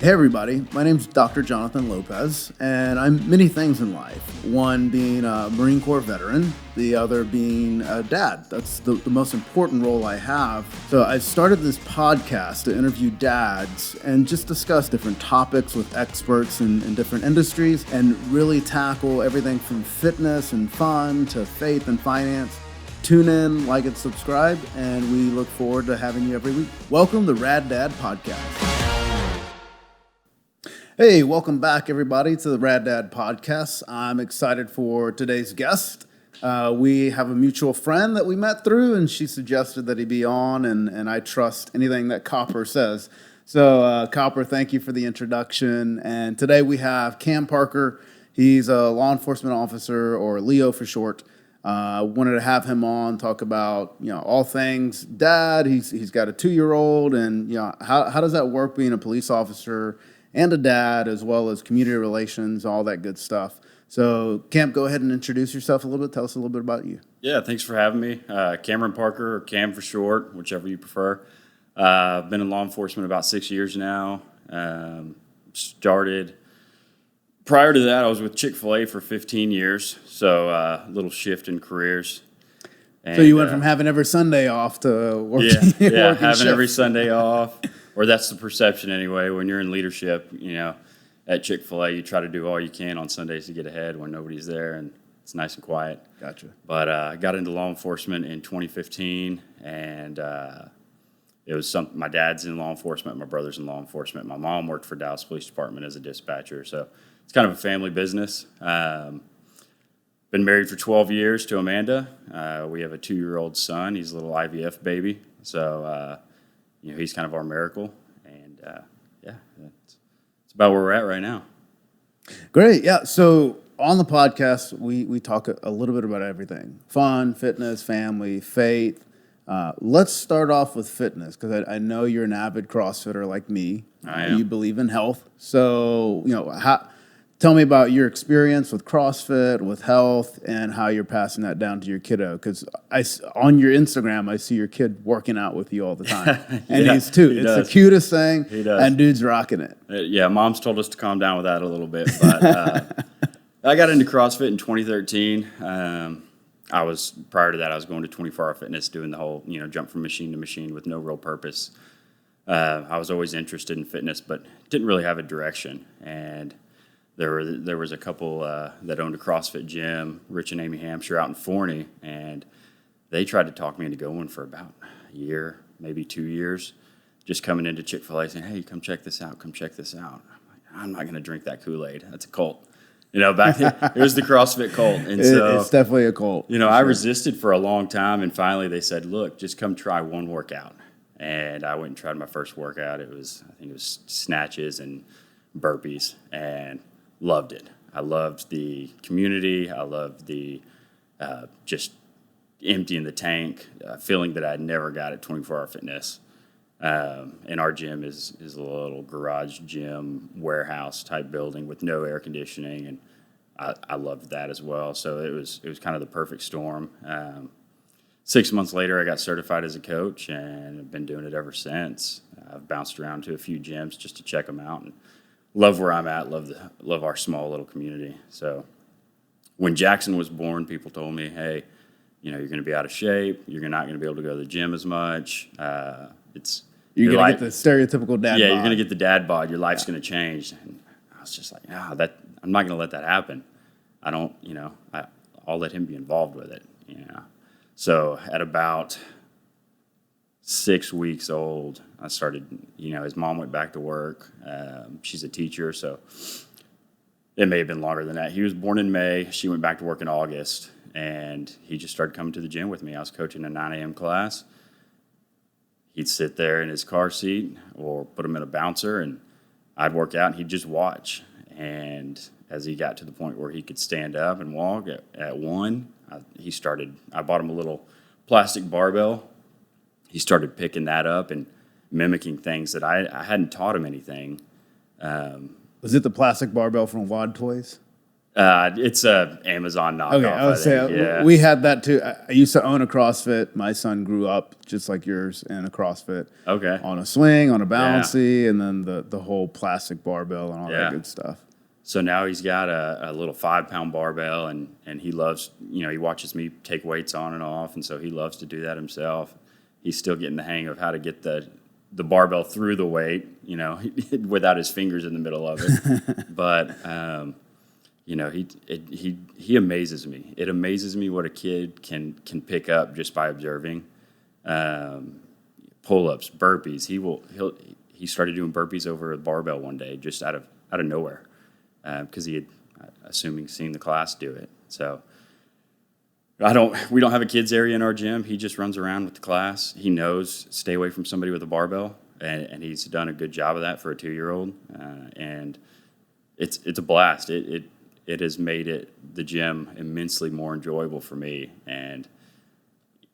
Hey everybody, my name's Dr. Jonathan Lopez, and I'm many things in life. One being a Marine Corps veteran, the other being a dad. That's the most important role I have. So I started this podcast to interview dads and just discuss different topics with experts in different industries and really tackle everything from fitness and fun to faith and finance. Tune in, like and subscribe, and we look forward to having you every week. Welcome to Rad Dad Podcast. Hey, welcome back, everybody, to the Rad Dad podcast. I'm excited for today's guest. We have a mutual friend that we met through, and she suggested that he be on, and I trust anything that Copper says. So, Copper, thank you for the introduction. And today we have Cam Parker. He's a law enforcement officer, or Leo for short. Wanted to have him on, talk about, all things dad. He's got a 2-year-old, and, how does that work being a police officer and a dad, as well as community relations, all that good stuff. So, Cam, go ahead and introduce yourself a little bit. Tell us a little bit about you. Yeah, thanks for having me. Cameron Parker, or Cam for short, whichever you prefer. I've been in law enforcement about 6 years now. Prior to that, I was with Chick-fil-A for 15 years, so a little shift in careers. And, so you went from having every Sunday off to working having shift. every Sunday off. Or that's the perception anyway. When you're in leadership, at Chick-fil-A, you try to do all you can on Sundays to get ahead when nobody's there and it's nice and quiet. Gotcha. But I got into law enforcement in 2015, and it was my dad's in law enforcement, my brother's in law enforcement. My mom worked for Dallas Police Department as a dispatcher, so it's kind of a family business. Been married for 12 years to Amanda. We have a 2-year-old son. He's a little IVF baby, so he's kind of our miracle, and that's about where we're at right now. Great, yeah. So on the podcast, we talk a little bit about everything: fun, fitness, family, faith. Let's start off with fitness, because I know you're an avid CrossFitter like me. I am. You believe in health. So, tell me about your experience with CrossFit, with health, and how you're passing that down to your kiddo. Because on your Instagram, I see your kid working out with you all the time. And it's the cutest thing. He does. And dude's rocking it. Yeah, Mom's told us to calm down with that a little bit. But I got into CrossFit in 2013. Prior to that, I was going to 24-hour fitness, doing the whole, jump from machine to machine with no real purpose. I was always interested in fitness, but didn't really have a direction. And there was a couple that owned a CrossFit gym, Rich and Amy Hampshire, out in Forney, and they tried to talk me into going for about a year, maybe 2 years, just coming into Chick-fil-A saying, "Hey, come check this out, come check this out." I'm not going to drink that Kool-Aid. That's a cult. Back then, it was the CrossFit cult. And so it's definitely a cult. I resisted for a long time, and finally they said, "Look, just come try one workout." And I went and tried my first workout. I think it was snatches and burpees, and loved it. I loved the community. I loved the just emptying the tank, feeling that I'd never got at 24-hour fitness. And our gym is a little garage gym, warehouse type building with no air conditioning, and I loved that as well. So it was kind of the perfect storm. 6 months later, I got certified as a coach, and I've been doing it ever since. I've bounced around to a few gyms just to check them out, and love where I'm at. Love our small little community. So when Jackson was born, people told me, "Hey, you're going to be out of shape. You're not going to be able to go to the gym as much. You're going to get the stereotypical dad bod. Yeah, you're going to get the dad bod. Your life's going to change." And I was just like, I'm not going to let that happen. I don't, I'll let him be involved with it. So at about 6 weeks old, I started, his mom went back to work. She's a teacher, so it may have been longer than that. He was born in May. She went back to work in August, and he just started coming to the gym with me. I was coaching a 9 a.m. class. He'd sit there in his car seat or put him in a bouncer, and I'd work out, and he'd just watch. And as he got to the point where he could stand up and walk at 1, I bought him a little plastic barbell. He started picking that up and mimicking things that I hadn't taught him anything. Was it the plastic barbell from Wad Toys? It's a Amazon knockoff. Okay, I would say yeah. we had that too. I used to own a CrossFit. My son grew up just like yours in a CrossFit. Okay. On a swing, on a balancy, and then the whole plastic barbell and all that good stuff. So now he's got a little 5-pound barbell, and he loves, he watches me take weights on and off, and so he loves to do that himself. He's still getting the hang of how to get the barbell through the weight, without his fingers in the middle of it. But he amazes me. It amazes me what a kid can pick up just by observing. Pull-ups, burpees. He started doing burpees over a barbell one day, just out of nowhere, because he had, assuming, seen the class do it. So we don't have a kids area in our gym. He just runs around with the class. He knows stay away from somebody with a barbell, and he's done a good job of that for a 2-year-old. And it's a blast. It has made the gym immensely more enjoyable for me. And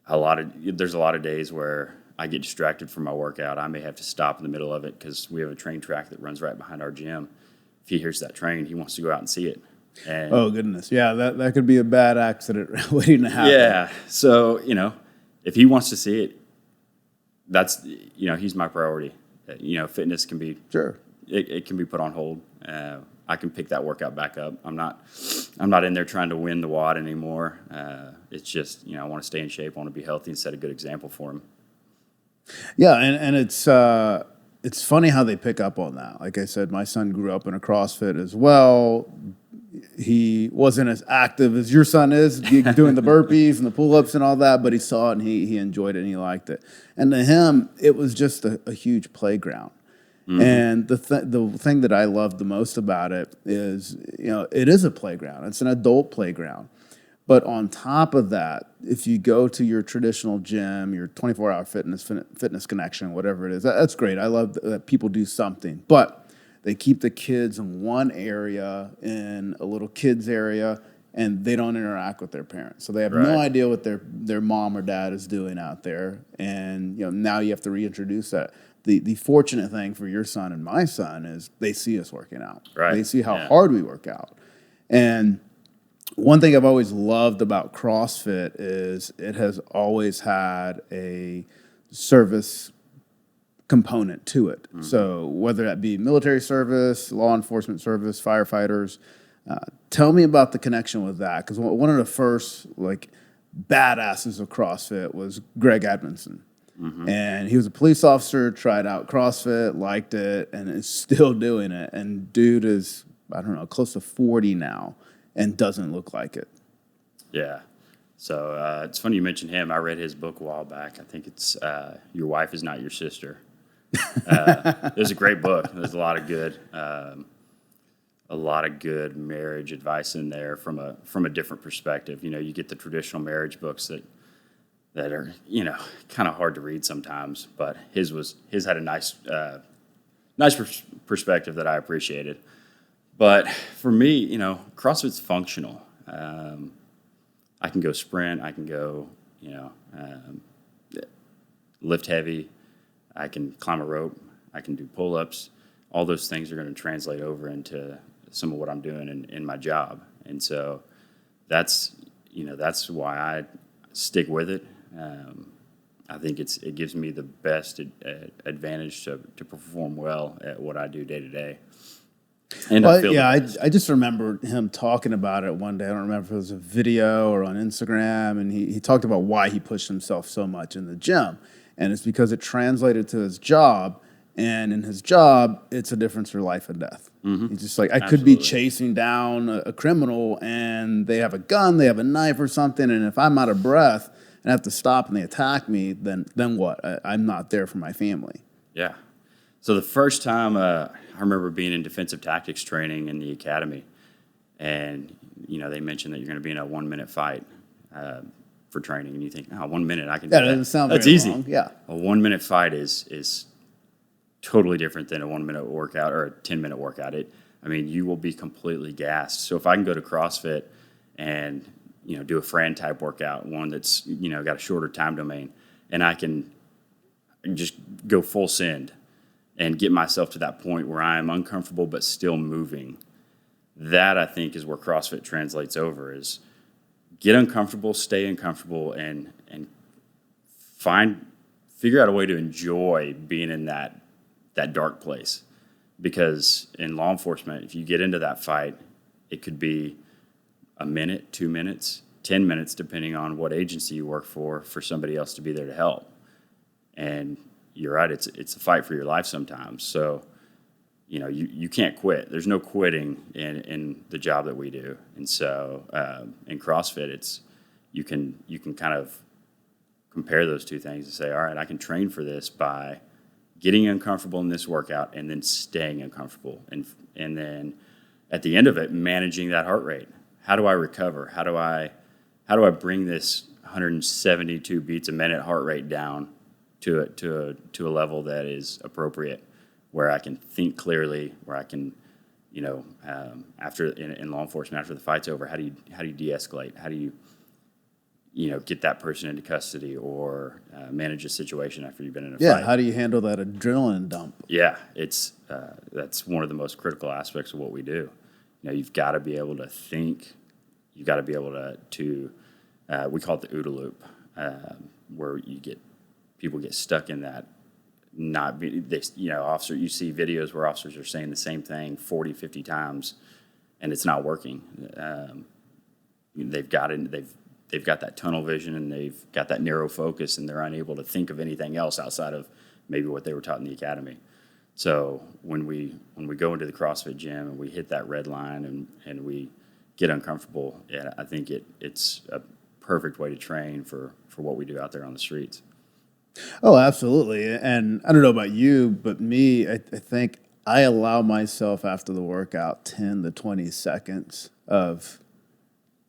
there's a lot of days where I get distracted from my workout. I may have to stop in the middle of it because we have a train track that runs right behind our gym. If he hears that train, he wants to go out and see it. And oh, goodness. Yeah, that could be a bad accident waiting to happen. Yeah. So, if he wants to see it, that's, he's my priority. Fitness can be, sure, it can be put on hold. I can pick that workout back up. I'm not in there trying to win the WOD anymore. It's just, I want to stay in shape. I want to be healthy and set a good example for him. Yeah, and it's funny how they pick up on that. Like I said, my son grew up in a CrossFit as well. He wasn't as active as your son is, doing the burpees and the pull-ups and all that, but he saw it and he enjoyed it and he liked it. And to him, it was just a huge playground. Mm-hmm. And the thing that I love the most about it is, it is a playground. It's an adult playground. But on top of that, if you go to your traditional gym, your 24-hour fitness connection, whatever it is, that's great. I love that people do something. But they keep the kids in one area, in a little kids area, and they don't interact with their parents. So they have no idea what their mom or dad is doing out there. And now you have to reintroduce that. The fortunate thing for your son and my son is they see us working out. Right. They see how hard we work out. And one thing I've always loved about CrossFit is it has always had a service component to it. Mm-hmm. So whether that be military service, law enforcement service, firefighters, tell me about the connection with that. Because one of the first badasses of CrossFit was Greg Edmondson. Mm-hmm. And he was a police officer, tried out CrossFit, liked it, and is still doing it. And dude is, close to 40 now and doesn't look like it. Yeah. So it's funny you mentioned him. I read his book a while back. I think it's Your Wife Is Not Your Sister. It was a great book. There's a lot of good marriage advice in there from a different perspective. You get the traditional marriage books that are kind of hard to read sometimes, but his had a nice perspective that I appreciated. But for me, CrossFit's functional. I can go sprint. I can go lift heavy. I can climb a rope. I can do pull-ups. All those things are going to translate over into some of what I'm doing in my job, and so that's why I stick with it. I think it gives me the best advantage to perform well at what I do day to day. I just remember him talking about it one day. I don't remember if it was a video or on Instagram, and he talked about why he pushed himself so much in the gym, and it's because it translated to his job. And in his job, it's a difference for life and death. Mm-hmm. He's just like, I could be chasing down a criminal and they have a gun, they have a knife or something. And if I'm out of breath and have to stop and they attack me, then what? I'm not there for my family. Yeah. So the first time I remember being in defensive tactics training in the academy, and, they mentioned that you're going to be in a 1-minute fight for training. And you think, 1 minute, I can do that. Doesn't sound That's very easy. Long. Yeah. A 1-minute fight is totally different than a 1-minute workout or a 10-minute workout. You will be completely gassed. So if I can go to CrossFit and, do a Fran type workout, one that's, got a shorter time domain, and I can just go full send and get myself to that point where I am uncomfortable but still moving, that I think is where CrossFit translates over is get uncomfortable, stay uncomfortable, and figure out a way to enjoy being in that dark place. Because in law enforcement, if you get into that fight, it could be a minute, 2 minutes, 10 minutes, depending on what agency you work for somebody else to be there to help. And you're right, it's a fight for your life sometimes. So, you can't quit. There's no quitting in the job that we do. And so in CrossFit, you can kind of compare those two things and say, all right, I can train for this by getting uncomfortable in this workout and then staying uncomfortable. And then at the end of it, managing that heart rate. How do I recover? How do I bring this 172 beats a minute heart rate down to a level that is appropriate, where I can think clearly, where I can, after in law enforcement, after the fight's over, how do you de-escalate? How do you get that person into custody or manage a situation after you've been in a fight? Yeah, how do you handle that adrenaline dump? Yeah, that's one of the most critical aspects of what we do. You've got to be able to think. You've got to be able to we call it the OODA loop, where people get stuck in that. Officer, you see videos where officers are saying the same thing 40, 50 times, and it's not working. They've got that tunnel vision, and they've got that narrow focus, and they're unable to think of anything else outside of maybe what they were taught in the academy. So when we go into the CrossFit gym and we hit that red line and we get uncomfortable, I think it's a perfect way to train for what we do out there on the streets. Oh, absolutely. And I don't know about you, but me, I think I allow myself after the workout 10 to 20 seconds of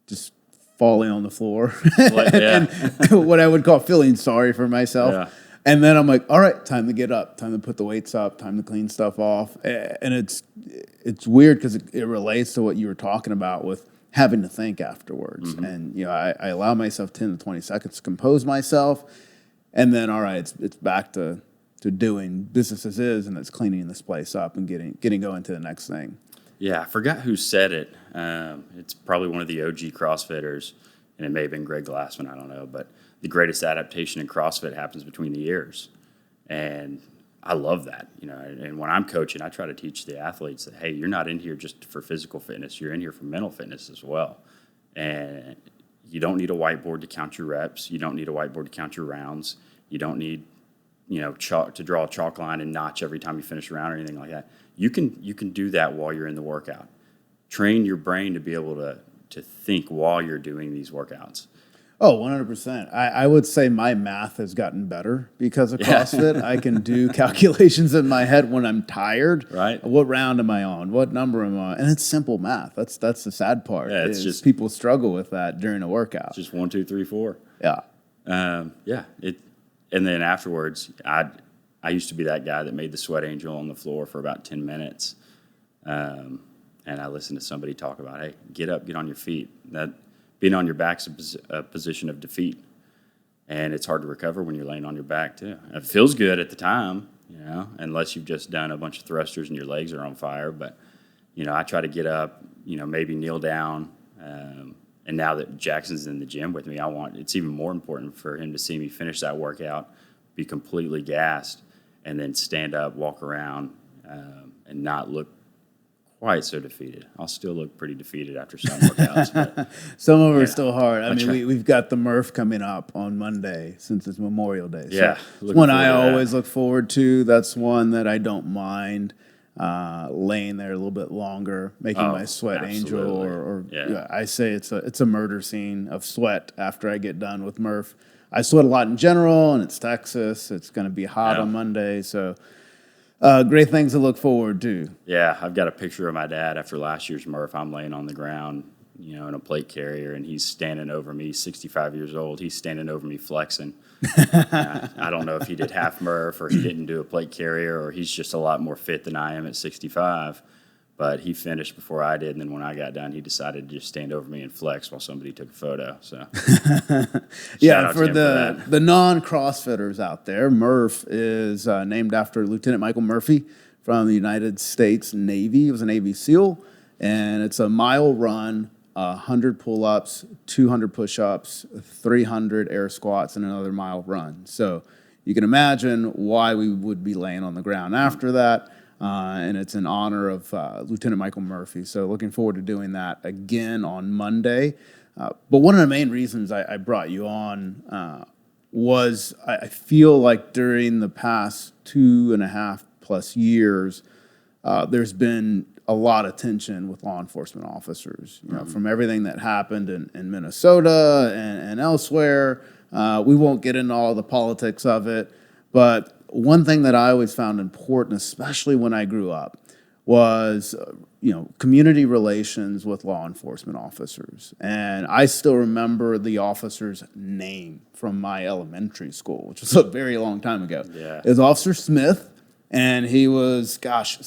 just falling on the floor and what I would call feeling sorry for myself. Yeah. And then I'm like, all right, time to get up, time to put the weights up, time to clean stuff off. And it's weird because it relates to what you were talking about with having to think afterwards. Mm-hmm. And, I allow myself 10 to 20 seconds to compose myself. And then, all right, it's back to doing business as is, and it's cleaning this place up and getting going to the next thing. Yeah, I forgot who said it. It's probably one of the OG CrossFitters, and it may have been Greg Glassman, I don't know. But the greatest adaptation in CrossFit happens between the years. And I love that. And when I'm coaching, I try to teach the athletes that, hey, you're not in here just for physical fitness. You're in here for mental fitness as well. And you don't need a whiteboard to count your reps. You don't need a whiteboard to count your rounds. You don't need, chalk to draw a chalk line and notch every time you finish a round or anything like that. You can do that while you're in the workout. Train your brain to be able to think while you're doing these workouts. Oh, 100%. I would say my math has gotten better because of CrossFit. I can do calculations in my head when I'm tired. Right. What round am I on? What number am I on? And it's simple math. That's the sad part. Yeah, it's just people struggle with that during a workout. It's just 1, 2, 3, 4. Yeah. And then afterwards, I used to be that guy that made the sweat angel on the floor for about 10 minutes. And I listened to somebody talk about, hey, get up, get on your feet. That being on your back is a position of defeat. And it's hard to recover when you're laying on your back, too. It feels good at the time, unless you've just done a bunch of thrusters and your legs are on fire. But, I try to get up, maybe kneel down. And now that Jackson's in the gym with me, it's even more important for him to see me finish that workout, be completely gassed, and then stand up, walk around, and not look quite so defeated. I'll still look pretty defeated after some workouts. But, some of them are still hard. I mean, we've got the Murph coming up on Monday since it's Memorial Day. So yeah. it's one I always look forward to. That's one that I don't mind laying there a little bit longer, making my sweat angel, or I say it's a murder scene of sweat after I get done with Murph. I sweat a lot in general, and it's Texas. It's going to be hot on Monday, so great things to look forward to. Yeah, I've got a picture of my dad after last year's Murph. I'm laying on the ground, in a plate carrier, and he's standing over me, 65 years old. He's standing over me flexing. I don't know if he did half Murph or he didn't do a plate carrier or he's just a lot more fit than I am at 65. But he finished before I did, and then when I got done, he decided to just stand over me and flex while somebody took a photo. So, yeah, for the non-CrossFitters out there, Murph is named after Lieutenant Michael Murphy from the United States Navy. He was a Navy SEAL, and it's a mile run, 100 pull-ups, 200 push-ups, 300 air squats, and another mile run. So you can imagine why we would be laying on the ground after that. And it's in honor of Lieutenant Michael Murphy. So looking forward to doing that again on Monday. But one of the main reasons I brought you on was I feel like during the past 2.5+ years, there's been a lot of tension with law enforcement officers, from everything that happened in Minnesota and elsewhere. We won't get into all the politics of it, but one thing that I always found important, especially when I grew up, was community relations with law enforcement officers. And I still remember the officer's name from my elementary school, which was a very long time ago. Yeah. It was Officer Smith, and he was, 6'6",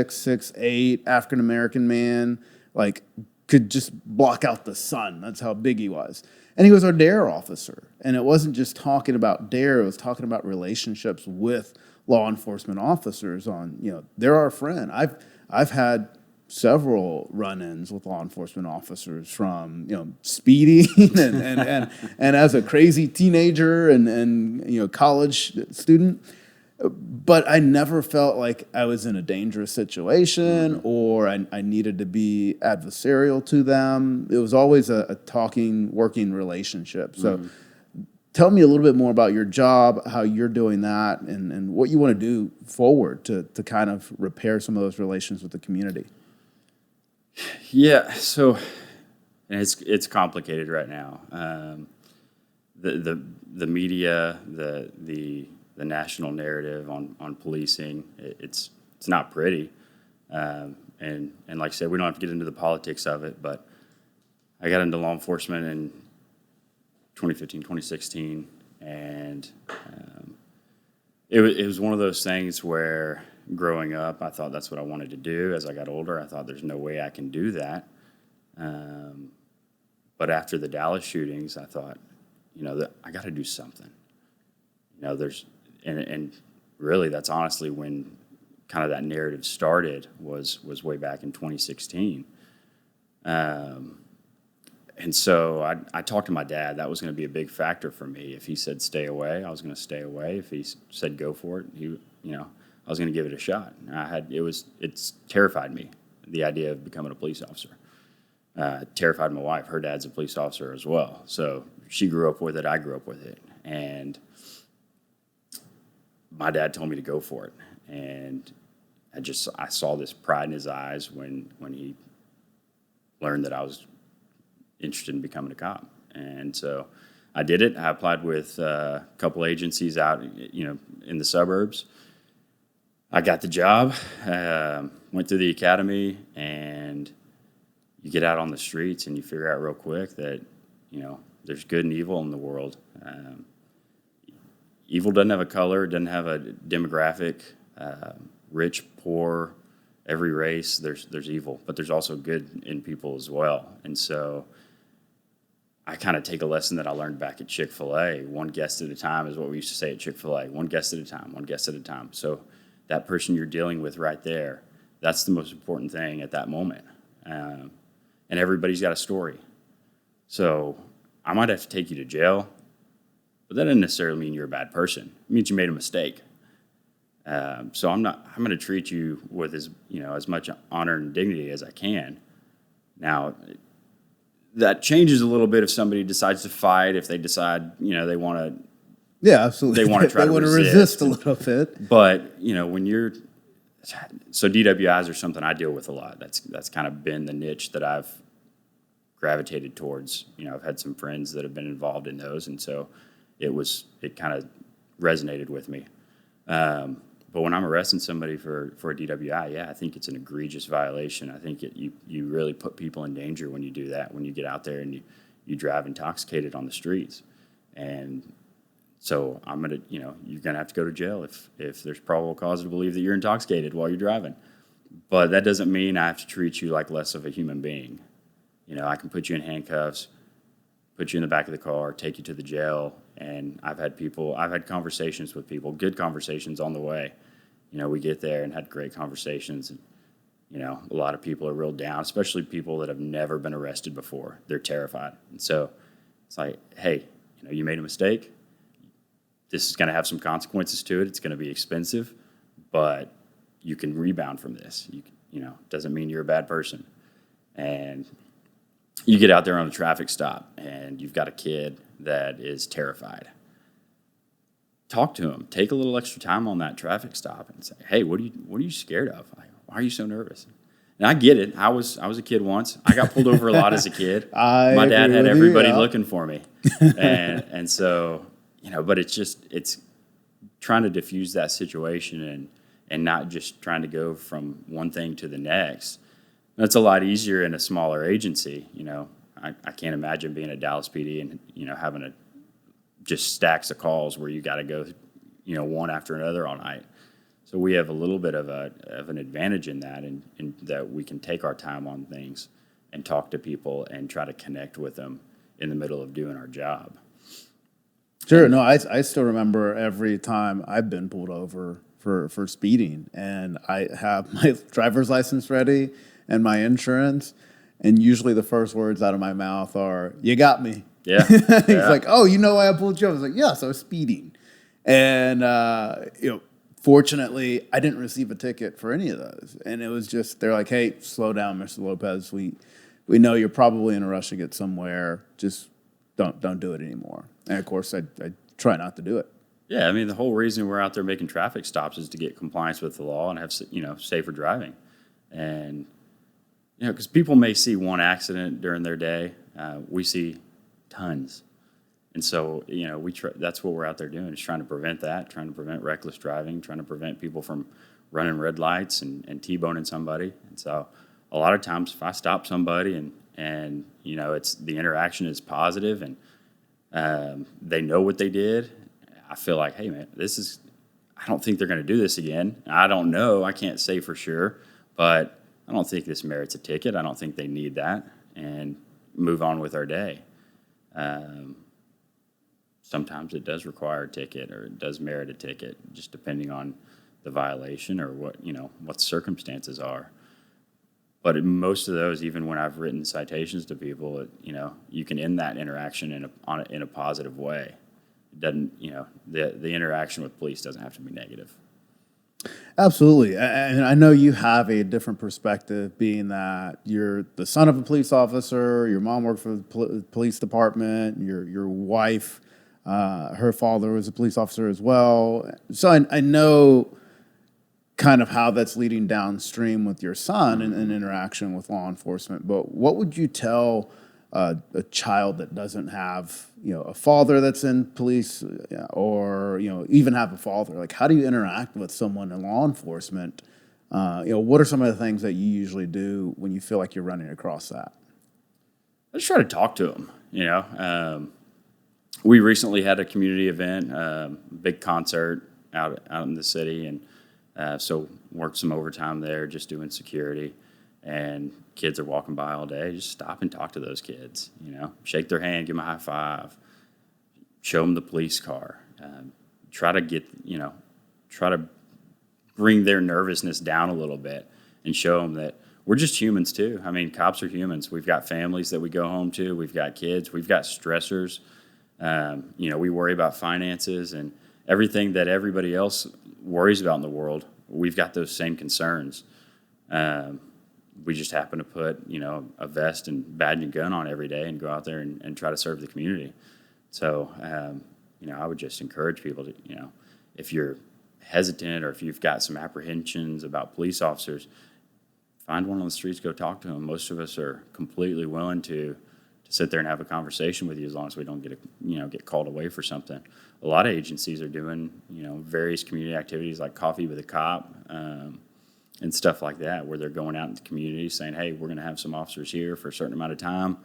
6'8", African-American man, could just block out the sun. That's how big he was. And he was our DARE officer. And it wasn't just talking about DARE, it was talking about relationships with law enforcement officers they're our friend. I've had several run-ins with law enforcement officers, from speeding and as a crazy teenager and college student. But I never felt like I was in a dangerous situation or I needed to be adversarial to them. It was always a talking, working relationship. So tell me a little bit more about your job, how you're doing that, and what you want to do forward to kind of repair some of those relations with the community. Yeah, so and it's complicated right now. The media, the national narrative on policing, it's not pretty. And like I said, we don't have to get into the politics of it, but I got into law enforcement in 2015, 2016, and it was one of those things where growing up, I thought that's what I wanted to do. As I got older, I thought there's no way I can do that. But after the Dallas shootings, I thought, that I got to do something. And really, that's honestly when kind of that narrative started, was way back in 2016. And so I talked to my dad. That was going to be a big factor for me. If he said stay away, I was going to stay away. If he said go for it, I was going to give it a shot. It's terrified me, the idea of becoming a police officer. Terrified my wife. Her dad's a police officer as well. So she grew up with it. I grew up with it. And my dad told me to go for it. And I saw this pride in his eyes when he learned that I was interested in becoming a cop. And so I did it. I applied with a couple agencies out, in the suburbs. I got the job, went through the academy, and you get out on the streets and you figure out real quick that, there's good and evil in the world. Evil doesn't have a color, doesn't have a demographic, rich, poor, every race, there's evil, but there's also good in people as well. And so I kind of take a lesson that I learned back at Chick-fil-A. One guest at a time is what we used to say at Chick-fil-A. One guest at a time, one guest at a time. So that person you're dealing with right there, that's the most important thing at that moment. And everybody's got a story. So I might have to take you to jail, but that doesn't necessarily mean you're a bad person. It means you made a mistake. So I'm going to treat you with as much honor and dignity as I can. Now, that changes a little bit if somebody decides to fight, if they decide, they want to. Yeah, absolutely. They want to try to resist a little bit. But, so DWIs are something I deal with a lot. That's kind of been the niche that I've gravitated towards. I've had some friends that have been involved in those, and so it kind of resonated with me. But when I'm arresting somebody for a DWI, I think it's an egregious violation. I think you really put people in danger when you do that, when you get out there and you drive intoxicated on the streets. And so you're going to have to go to jail if there's probable cause to believe that you're intoxicated while you're driving. But that doesn't mean I have to treat you like less of a human being. I can put you in handcuffs, put you in the back of the car, take you to the jail. And I've had conversations with people, good conversations on the way. We get there and had great conversations. And, A lot of people are real down, especially people that have never been arrested before. They're terrified. And so it's like, hey, you made a mistake. This is going to have some consequences to it. It's going to be expensive, but you can rebound from this. Doesn't mean you're a bad person. And you get out there on a traffic stop and you've got a kid that is terrified. Talk to him. Take a little extra time on that traffic stop and say, hey, what are you scared of? Why are you so nervous? And I get it. I was a kid once. I got pulled over a lot as a kid. My dad had everybody looking for me. and so, but it's trying to diffuse that situation and not just trying to go from one thing to the next. That's a lot easier in a smaller agency. I can't imagine being at Dallas PD and, having just stacks of calls where you got to go, one after another all night. So we have a little bit of an advantage in that, and that we can take our time on things and talk to people and try to connect with them in the middle of doing our job. Sure. No, I still remember every time I've been pulled over for speeding, and I have my driver's license ready and my insurance, and usually the first words out of my mouth are, "You got me." Yeah. He's like, "Oh, you know why I pulled you over?" I was like, "Yes, I was speeding." And fortunately, I didn't receive a ticket for any of those. And it was just, they're like, "Hey, slow down, Mr. Lopez. We know you're probably in a rush to get somewhere. Just don't do it anymore." And of course, I try not to do it. Yeah, I mean, the whole reason we're out there making traffic stops is to get compliance with the law and have, safer driving. And, because people may see one accident during their day. We see tons. And so, that's what we're out there doing, is trying to prevent that, trying to prevent reckless driving, trying to prevent people from running red lights and T-boning somebody. And so a lot of times if I stop somebody and it's the interaction is positive and they know what they did, I feel like, hey, man, I don't think they're going to do this again. I don't know. I can't say for sure, but I don't think this merits a ticket. I don't think they need that, and move on with our day. Sometimes it does require a ticket, or it does merit a ticket, just depending on the violation or what the circumstances are. But in most of those, even when I've written citations to people, you can end that interaction in a positive way. It doesn't, the interaction with police doesn't have to be negative. Absolutely. And I know you have a different perspective, being that you're the son of a police officer, your mom worked for the police department, your wife, her father was a police officer as well. So I know kind of how that's leading downstream with your son and interaction with law enforcement. But what would you tell a child that doesn't have, a father that's in police, or, even have a father? Like, how do you interact with someone in law enforcement? What are some of the things that you usually do when you feel like you're running across that? I just try to talk to them, We recently had a community event, big concert out in the city, and so worked some overtime there, just doing security. And kids are walking by all day. Just stop and talk to those kids. Shake their hand, give them a high five, show them the police car. Try to bring their nervousness down a little bit and show them that we're just humans too. I mean, cops are humans. We've got families that we go home to. We've got kids. We've got stressors. We worry about finances and everything that everybody else worries about in the world. We've got those same concerns. We just happen to put, a vest and badge and gun on every day and go out there and try to serve the community. So, I would just encourage people to, if you're hesitant or if you've got some apprehensions about police officers, find one on the streets, go talk to them. Most of us are completely willing to sit there and have a conversation with you, as long as we don't get called away for something. A lot of agencies are doing, various community activities like Coffee with a Cop, and stuff like that, where they're going out into the community saying, hey, we're going to have some officers here for a certain amount of time.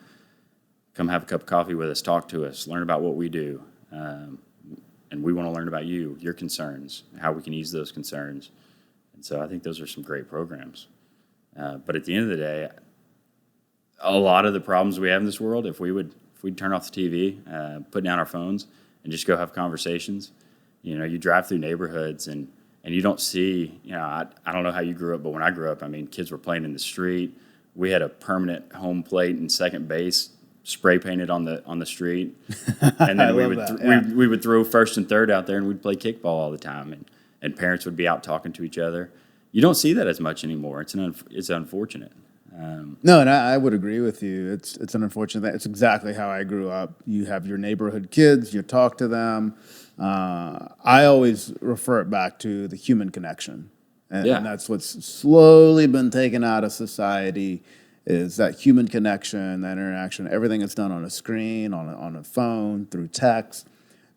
Come have a cup of coffee with us, talk to us, learn about what we do. And we want to learn about you, your concerns, how we can ease those concerns. And so I think those are some great programs. But at the end of the day, a lot of the problems we have in this world, if we'd turn off the TV, put down our phones, and just go have conversations. You drive through neighborhoods and And you don't see, I don't know how you grew up, but when I grew up, I mean, kids were playing in the street. We had a permanent home plate and second base spray painted on the street. And then we would throw first and third out there, and we'd play kickball all the time. And parents would be out talking to each other. You don't see that as much anymore. It's unfortunate. No, and I would agree with you. It's an unfortunate thing. It's exactly how I grew up. You have your neighborhood kids, you talk to them. I always refer it back to the human connection. And that's what's slowly been taken out of society is that human connection, that interaction. Everything is done on a screen, on a phone, through text.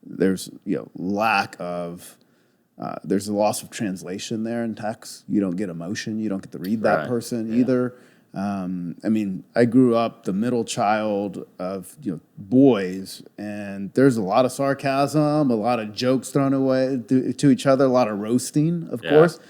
There's lack of there's a loss of translation there in text. You don't get emotion. You don't get to read that person either. I mean, I grew up the middle child of boys, and there's a lot of sarcasm, a lot of jokes thrown away to each other, a lot of roasting, of course.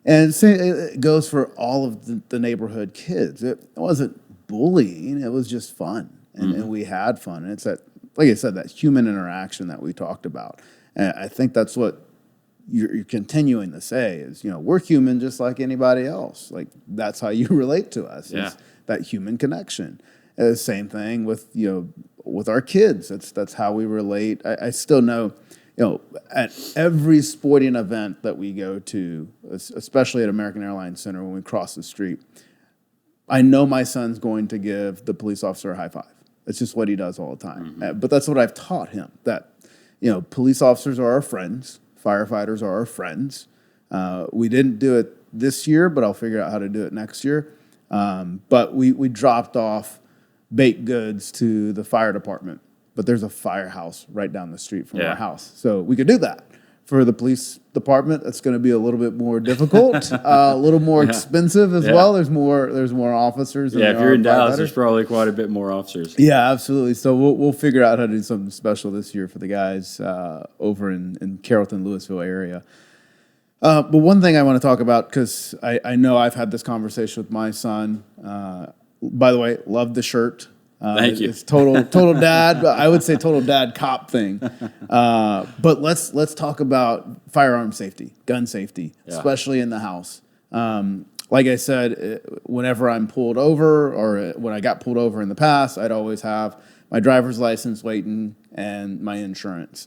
And it goes for all of the neighborhood kids. It wasn't bullying; it was just fun, and we had fun. And it's that, like I said, that human interaction that we talked about. And I think that's what you're continuing to say is, we're human just like anybody else. Like, that's how you relate to us, is that human connection. Same thing with, with our kids. That's how we relate. I still know, at every sporting event that we go to, especially at American Airlines Center when we cross the street, I know my son's going to give the police officer a high five. It's just what he does all the time. But that's what I've taught him, that, police officers are our friends. Firefighters are our friends. We didn't do it this year, but I'll figure out how to do it next year. But we dropped off baked goods to the fire department, but there's a firehouse right down the street from our house. So we could do that. For the police department, that's going to be a little bit more difficult, a little more expensive as well. There's more officers. Yeah, if you're in Dallas, there's probably quite a bit more officers. Yeah, absolutely. So we'll figure out how to do something special this year for the guys over in Carrollton, Louisville area. But one thing I want to talk about, because I know I've had this conversation with my son. By the way, love the shirt. Thank you. It's total dad. I would say total dad cop thing. But let's talk about firearm safety, gun safety, especially in the house. Like I said, whenever I'm pulled over, or when I got pulled over in the past, I'd always have my driver's license waiting and my insurance.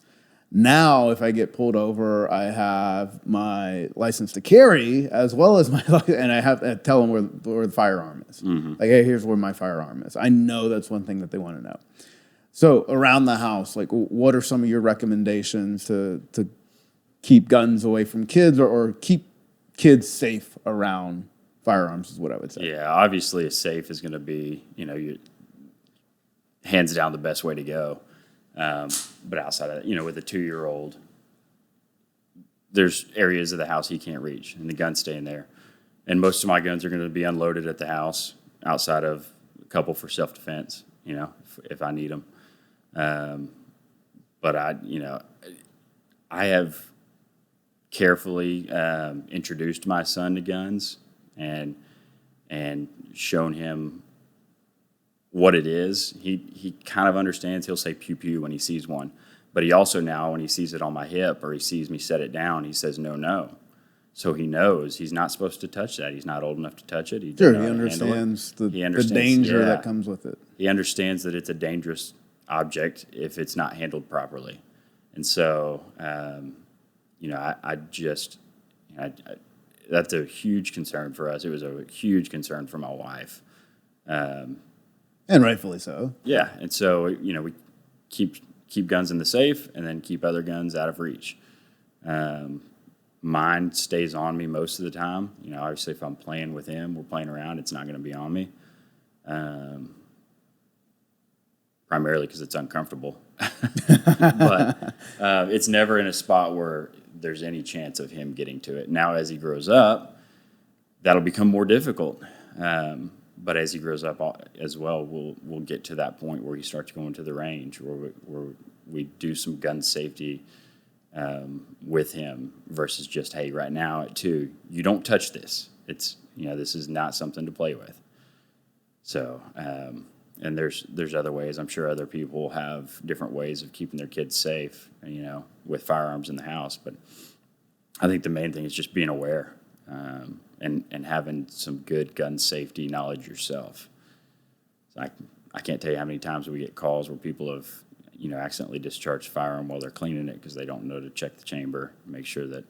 Now, if I get pulled over, I have my license to carry as well as and I have to tell them where the firearm is. Like, hey, here's where my firearm is. I know that's one thing that they want to know. So around the house, like, what are some of your recommendations to keep guns away from kids, or keep kids safe around firearms is what I would say. Yeah, obviously a safe is going to be, your hands down the best way to go. But outside of that, with a 2-year-old, there's areas of the house he can't reach, and the gun's staying there. And most of my guns are going to be unloaded at the house, outside of a couple for self-defense, if I need them. But I have carefully introduced my son to guns and shown him what it is. He kind of understands. He'll say pew pew when he sees one, but he also now, when he sees it on my hip or he sees me set it down, he says no. So he knows he's not supposed to touch that. He's not old enough to touch it. He understands the danger that comes with it. He understands that it's a dangerous object if it's not handled properly. And so, that's a huge concern for us. It was a huge concern for my wife. And rightfully so. Yeah, and so we keep guns in the safe, and then keep other guns out of reach. Mine stays on me most of the time. Obviously, if I'm playing with him, we're playing around, it's not going to be on me. Primarily because it's uncomfortable, but it's never in a spot where there's any chance of him getting to it. Now, as he grows up, that'll become more difficult. But as he grows up as well, we'll get to that point where he starts going to the range, where we do some gun safety with him, versus just, hey, right now at 2, you don't touch this. It's this is not something to play with. So and there's other ways. I'm sure other people have different ways of keeping their kids safe, with firearms in the house. But I think the main thing is just being aware, and having some good gun safety knowledge yourself. So I can't tell you how many times we get calls where people have, accidentally discharged firearm while they're cleaning it because they don't know to check the chamber, make sure that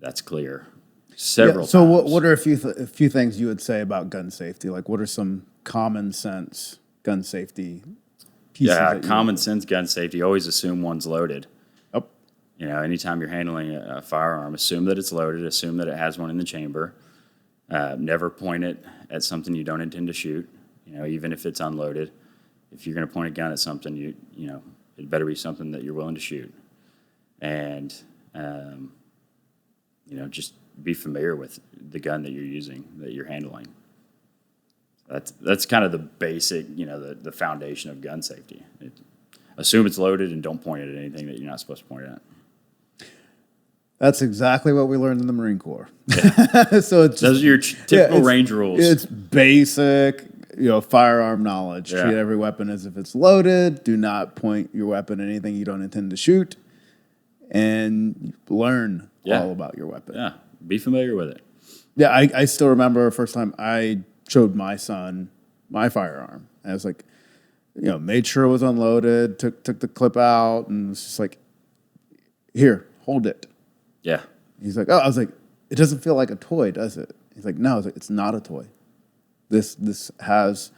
that's clear. Several So times. what are a few things you would say about gun safety? Like, what are some common sense gun safety pieces? Yeah, common sense gun safety, always assume one's loaded. Oh, Anytime you're handling a firearm, assume that it's loaded, assume that it has one in the chamber. Never point it at something you don't intend to shoot, even if it's unloaded. If you're going to point a gun at something, it better be something that you're willing to shoot. And, just be familiar with the gun that you're using, that you're handling. That's kind of the basic, the foundation of gun safety. Assume it's loaded and don't point it at anything that you're not supposed to point it at. that's exactly what we learned in the Marine Corps. Yeah. So it's Those are your typical range rules. It's basic, firearm knowledge. Yeah. Treat every weapon as if it's loaded. Do not point your weapon at anything you don't intend to shoot, and learn all about your weapon. Yeah, be familiar with it. Yeah, I still remember the first time I showed my son my firearm. I was like, made sure it was unloaded, took the clip out, and was just like, here, hold it. Yeah. He's like, oh, I was like, it doesn't feel like a toy, does it? He's like, no. I was like, it's not a toy. This has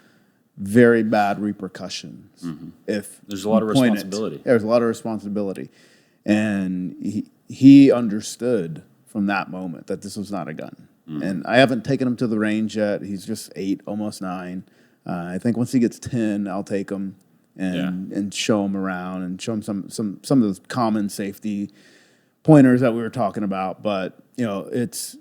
very bad repercussions. Mm-hmm. If there's a lot of responsibility. There's a lot of responsibility. And he understood from that moment that this was not a gun. Mm-hmm. And I haven't taken him to the range yet. He's just 8, almost 9. I think once he gets 10, I'll take him and show him around and show him some of those common safety pointers that we were talking about. But, it's,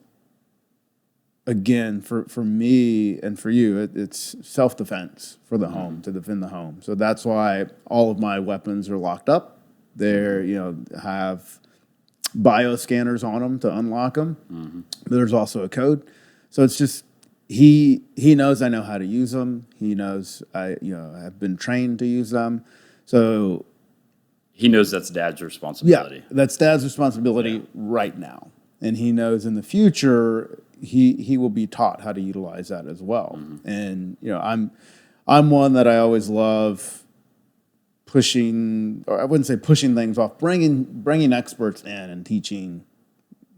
again, for me and for you, it's self-defense for the home, to defend the home. So that's why all of my weapons are locked up. They're, have bioscanners on them to unlock them. Mm-hmm. There's also a code. So it's just, he knows I know how to use them. He knows I've been trained to use them. So he knows that's Dad's responsibility. Yeah, that's Dad's responsibility right now. And he knows in the future he will be taught how to utilize that as well. Mm-hmm. And I'm one that I always love pushing, or I wouldn't say pushing things off, bringing experts in and teaching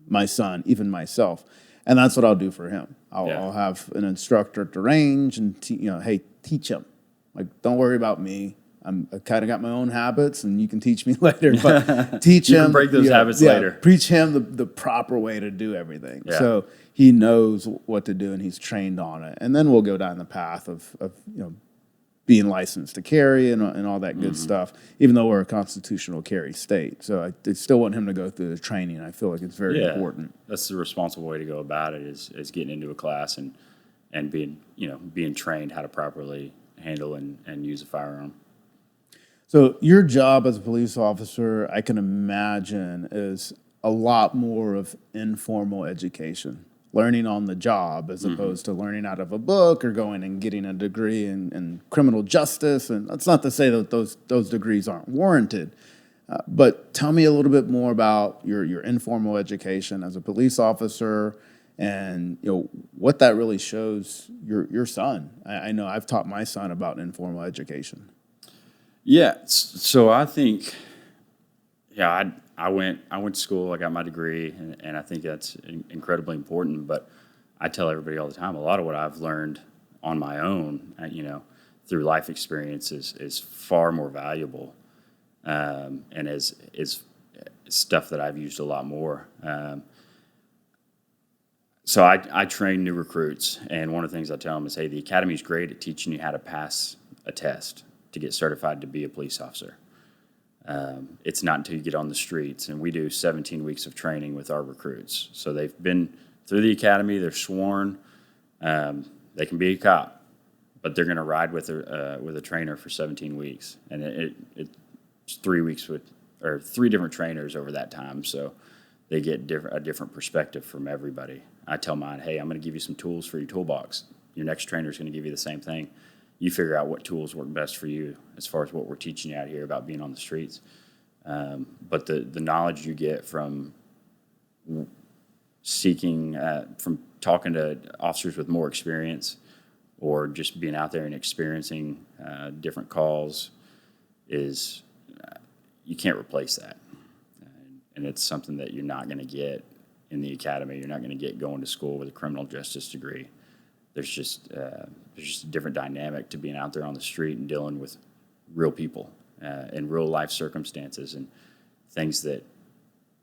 my son, even myself. And that's what I'll do for him. I'll have an instructor at the range and hey, teach him. Like, don't worry about me. I kind of got my own habits, and you can teach me later. But teach him. You can break those habits later. Preach him the proper way to do everything. Yeah. So he knows what to do, and he's trained on it. And then we'll go down the path of being licensed to carry and all that good stuff, even though we're a constitutional carry state. So I still want him to go through the training. I feel like it's very important. That's the responsible way to go about it, is getting into a class and being trained how to properly handle and use a firearm. So your job as a police officer, I can imagine, is a lot more of informal education, learning on the job as opposed to learning out of a book or going and getting a degree in criminal justice. And that's not to say that those degrees aren't warranted. But tell me a little bit more about your informal education as a police officer, and what that really shows your son. I know I've taught my son about informal education. Yeah, so I think, I went to school, I got my degree, and I think that's incredibly important. But I tell everybody all the time, a lot of what I've learned on my own, through life experiences, is far more valuable, and is stuff that I've used a lot more. So I train new recruits, and one of the things I tell them is, hey, the academy's great at teaching you how to pass a test to get certified to be a police officer. It's not until you get on the streets, and we do 17 weeks of training with our recruits. So they've been through the academy, they're sworn, they can be a cop, but they're going to ride with a trainer for 17 weeks. And it's 3 weeks or 3 different trainers over that time, so they get a different perspective from everybody. I tell mine, hey, I'm going to give you some tools for your toolbox. Your next trainer is going to give you the same thing. You figure out what tools work best for you as far as what we're teaching you out here about being on the streets. But the knowledge you get from seeking from talking to officers with more experience, or just being out there and experiencing different calls, is you can't replace that. And it's something that you're not going to get in the academy. You're not going to get going to school with a criminal justice degree. There's just a different dynamic to being out there on the street and dealing with real people and real life circumstances and things that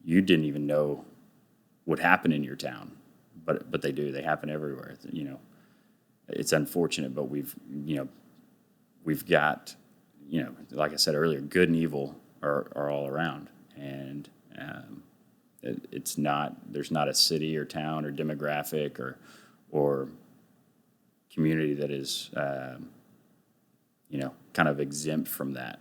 you didn't even know would happen in your town, but they do. They happen everywhere. You know, it's unfortunate, but we've got, like I said earlier, good and evil are all around, and there's not a city or town or demographic or community that is kind of exempt from that.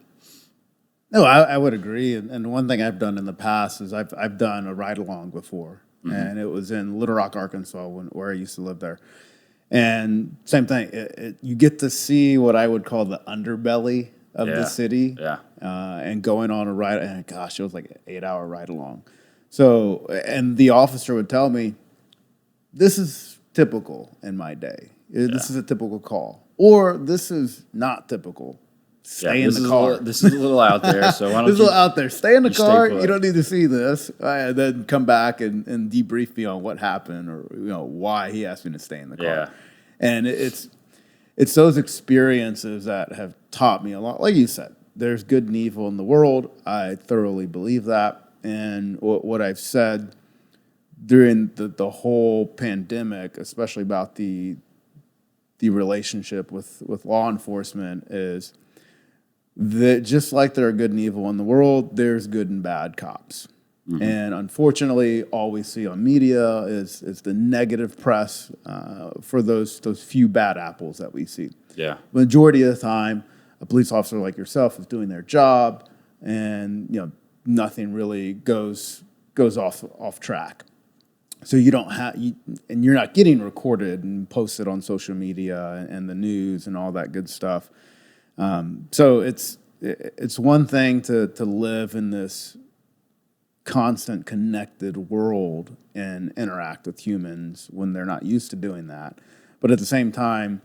No, I would agree. And one thing I've done in the past is I've done a ride along before, and it was in Little Rock, Arkansas, where I used to live there. And same thing, you get to see what I would call the underbelly of the city. Yeah. And going on a ride, and gosh, it was like an 8-hour ride along. So, and the officer would tell me, this is typical in my day. This is a typical call. Or this is not typical. Stay in the car. This is a little out there, so why don't this is a little out there. Stay in the car. Stay put. You don't need to see this. And then come back and debrief me on what happened, or why he asked me to stay in the car. Yeah. And it's those experiences that have taught me a lot. Like you said, there's good and evil in the world. I thoroughly believe that. And what I've said during the whole pandemic, especially about the relationship with law enforcement, is that just like there are good and evil in the world, there's good and bad cops. Mm-hmm. And unfortunately, all we see on media is the negative press for those few bad apples that we see. Yeah. Majority of the time, a police officer like yourself is doing their job, and nothing really goes off track. So you don't have, and you're not getting recorded and posted on social media and the news and all that good stuff. So it's one thing to live in this constant connected world and interact with humans when they're not used to doing that. But at the same time,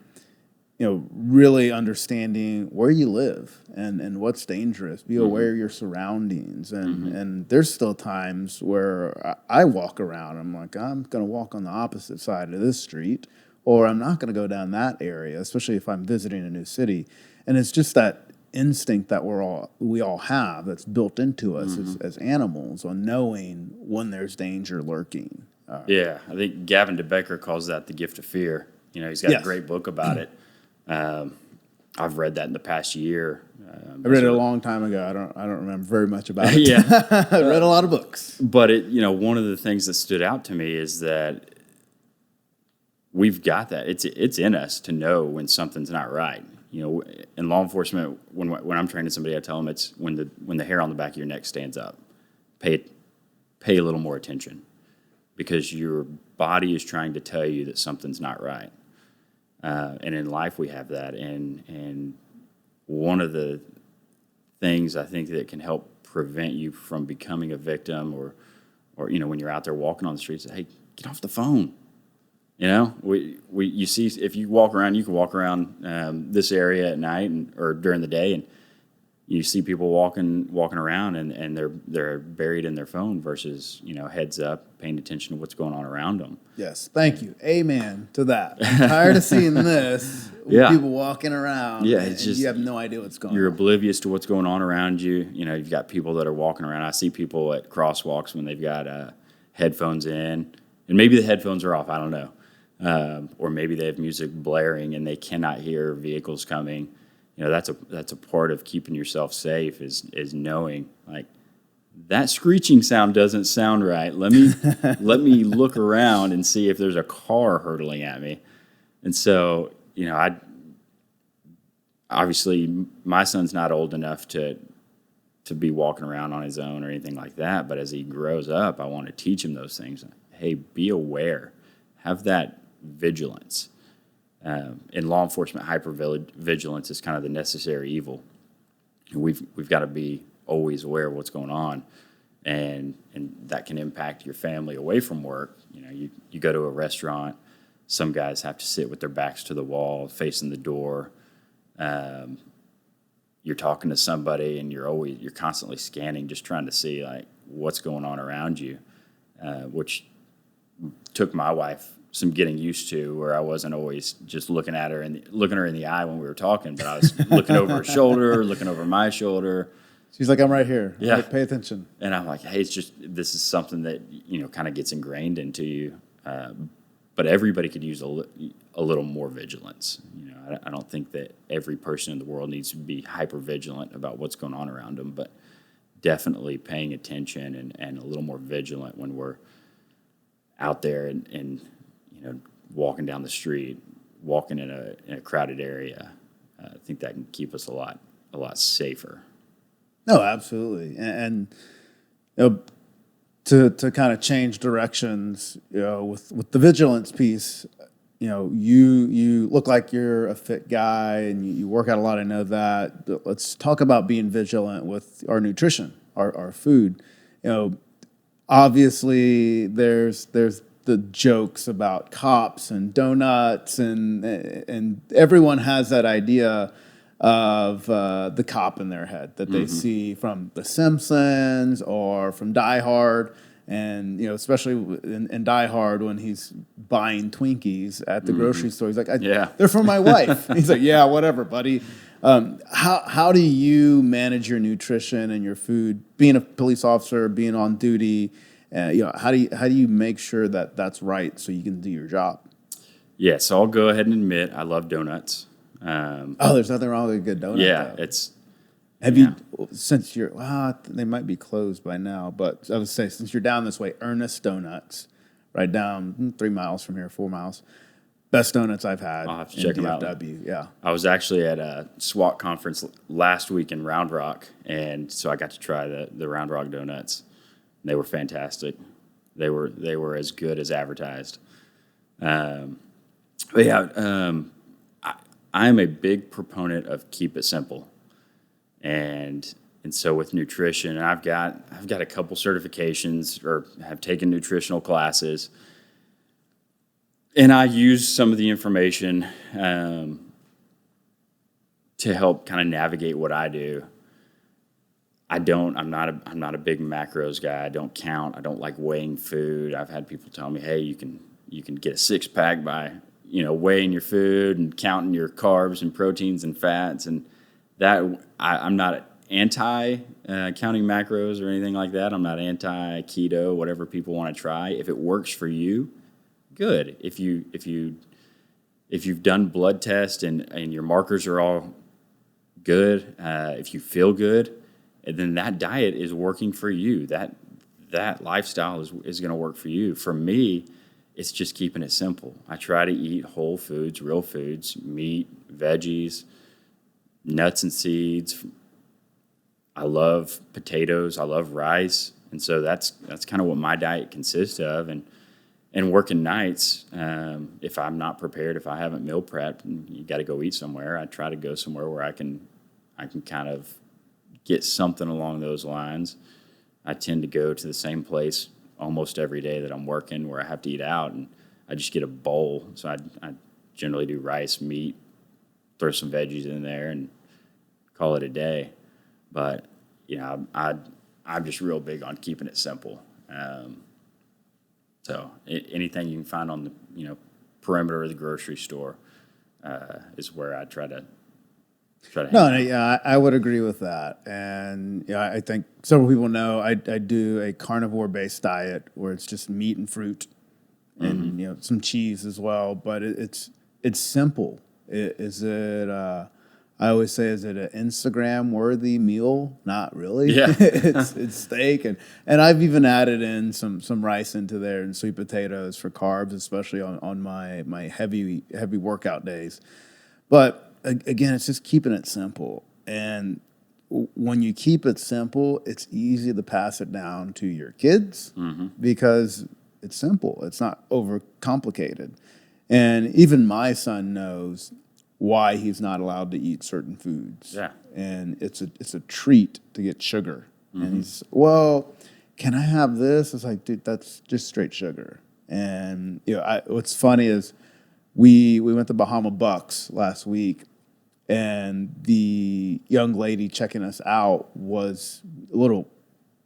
really understanding where you live and what's dangerous, be aware of your surroundings. And there's still times where I walk around, I'm like, I'm going to walk on the opposite side of this street, or I'm not going to go down that area, especially if I'm visiting a new city. And it's just that instinct that we all have that's built into us as animals, on knowing when there's danger lurking. I think Gavin DeBecker calls that the gift of fear. He's got a great book about it. I've read that in the past year. I read it a long time ago. I don't remember very much about it. I read a lot of books. But one of the things that stood out to me is that we've got that. It's in us to know when something's not right. In law enforcement, when I'm training somebody, I tell them it's when the hair on the back of your neck stands up. Pay a little more attention, because your body is trying to tell you that something's not right. And in life we have that, and one of the things I think that can help prevent you from becoming a victim, or when you're out there walking on the streets, hey, get off the phone. You see, if you walk around, you can walk around this area at night or during the day, and you see people walking around and they're buried in their phone versus heads up, paying attention to what's going on around them. Yes, thank you, amen to that. I'm tired of seeing this. People walking around. Yeah, it's just, you have no idea what's going on. You're oblivious to what's going on around you. You've got people that are walking around. I see people at crosswalks when they've got headphones in, and maybe the headphones are off. I don't know. Or maybe they have music blaring and they cannot hear vehicles coming. That's a part of keeping yourself safe, is knowing, like, that screeching sound doesn't sound right. Let me look around and see if there's a car hurtling at me. And so, obviously my son's not old enough to be walking around on his own or anything like that. But as he grows up, I want to teach him those things. Hey, be aware. Have that vigilance. In law enforcement, hypervigilance is kind of the necessary evil. We've got to be always aware of what's going on. and that can impact your family away from work. You know, you go to a restaurant, some guys have to sit with their backs to the wall, facing the door. You're talking to somebody and you're constantly scanning, just trying to see like what's going on around you, which took my wife some getting used to, where I wasn't always just looking her in the eye when we were talking, but I was looking over her shoulder, looking over my shoulder. She's like, I'm right here. Yeah. Like, pay attention. And I'm like, hey, this is something that, you know, kind of gets ingrained into you. But everybody could use a little more vigilance. You know, I don't think that every person in the world needs to be hyper vigilant about what's going on around them, but definitely paying attention and a little more vigilant when we're out there and you know, walking down the street, walking in a crowded area. I think that can keep us a lot safer. No, absolutely. And you know, to kind of change directions, you know, with the vigilance piece, you know, you look like you're a fit guy and you work out a lot. I know that. But let's talk about being vigilant with our nutrition, our food. You know, obviously there's the jokes about cops and donuts and everyone has that idea of the cop in their head that they see from The Simpsons or from Die Hard. And, you know, especially in Die Hard when he's buying Twinkies at the grocery store, he's like, they're for my wife. He's like, yeah, whatever, buddy. How do you manage your nutrition and your food, being a police officer, being on duty? You know, how do you make sure that that's right so you can do your job? Yeah, so I'll go ahead and admit I love donuts. There's nothing wrong with a good donut. Yeah, though. Have you, since you're, they might be closed by now, but I would say since you're down this way, Ernest Donuts, right down 3 miles from here, 4 miles, best donuts I've had. I'll have to check them out. Yeah. I was actually at a SWAT conference last week in Round Rock, and so I got to try the Round Rock donuts. They were fantastic. They were as good as advertised. But yeah, I am a big proponent of keep it simple, and so with nutrition, I've got a couple certifications or have taken nutritional classes, and I use some of the information to help kind of navigate what I do. I'm not a big macros guy. I don't count. I don't like weighing food. I've had people tell me, hey, you can get a 6-pack by, you know, weighing your food and counting your carbs and proteins and fats, and that I'm not anti counting macros or anything like that. I'm not anti keto, whatever people want to try. If it works for you, good. If you've done blood tests and your markers are all good, if you feel good, and then that diet is working for you. That lifestyle is going to work for you. For me, it's just keeping it simple. I try to eat whole foods, real foods, meat, veggies, nuts and seeds. I love potatoes. I love rice. And so that's kind of what my diet consists of. And working nights, if I'm not prepared, if I haven't meal prepped, and you got to go eat somewhere, I try to go somewhere where I can kind of get something along those lines. I tend to go to the same place almost every day that I'm working where I have to eat out, and I just get a bowl. So I generally do rice, meat, throw some veggies in there, and call it a day. But, you know, I'm just real big on keeping it simple. So anything you can find on the, you know, perimeter of the grocery store is where I try to yeah, I would agree with that. And yeah, I think several people know I do a carnivore-based diet where it's just meat and fruit and, you know, some cheese as well. But it's simple. I always say, is it an Instagram-worthy meal? Not really. Yeah. it's steak. And I've even added in some rice into there and sweet potatoes for carbs, especially on my heavy workout days. But again, it's just keeping it simple. And when you keep it simple, it's easy to pass it down to your kids because it's simple. It's not overcomplicated. And even my son knows why he's not allowed to eat certain foods. Yeah. And it's a treat to get sugar. And he's, well, can I have this? It's like, dude, that's just straight sugar. And what's funny is we went to Bahama Bucks last week, and the young lady checking us out was a little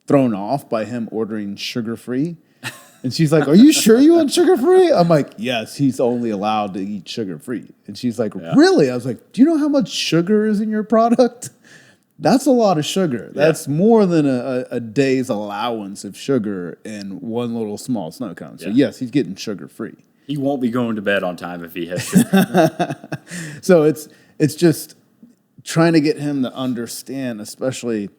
thrown off by him ordering sugar-free. And she's like, are you sure you want sugar-free? I'm like, yes, he's only allowed to eat sugar-free. And she's like, really? I was like, do you know how much sugar is in your product? That's a lot of sugar. That's more than a day's allowance of sugar in one little small snow cone. So yes, he's getting sugar-free. He won't be going to bed on time if he has sugar. So it's just trying to get him to understand, especially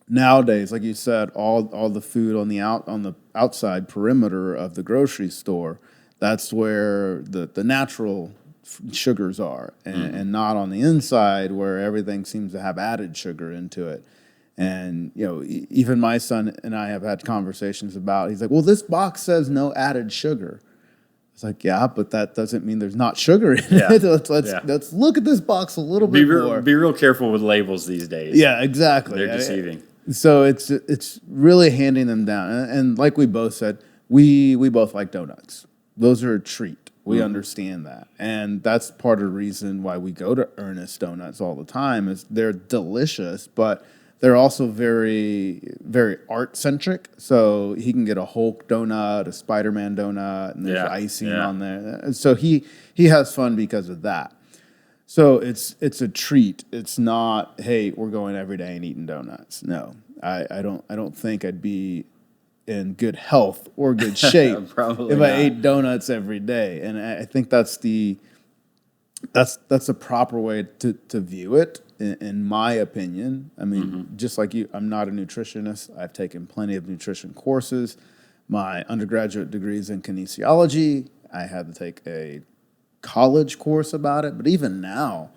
nowadays, like you said, all the food on the outside perimeter of the grocery store, that's where the natural sugars are, and not on the inside where everything seems to have added sugar into it. And even my son and I have had conversations about. He's like, "Well, this box says no added sugar." It's like, yeah, but that doesn't mean there's not sugar in it. Let's look at this box a little bit more. Be real careful with labels these days. Yeah, exactly. They're deceiving. So it's really handing them down. And like we both said, we both like donuts. Those are a treat. We understand that. And that's part of the reason why we go to Ernest Donuts all the time is they're delicious, but they're also very, very art-centric. So he can get a Hulk donut, a Spider-Man donut, and there's icing on there. And so he has fun because of that. So it's a treat. It's not, hey, we're going every day and eating donuts. No, I don't think I'd be in good health or good shape if I ate donuts every day. And I think that's the proper way to view it, in my opinion. I mean, just like you, I'm not a nutritionist. I've taken plenty of nutrition courses. My undergraduate degree is in kinesiology. I had to take a college course about it, but even now,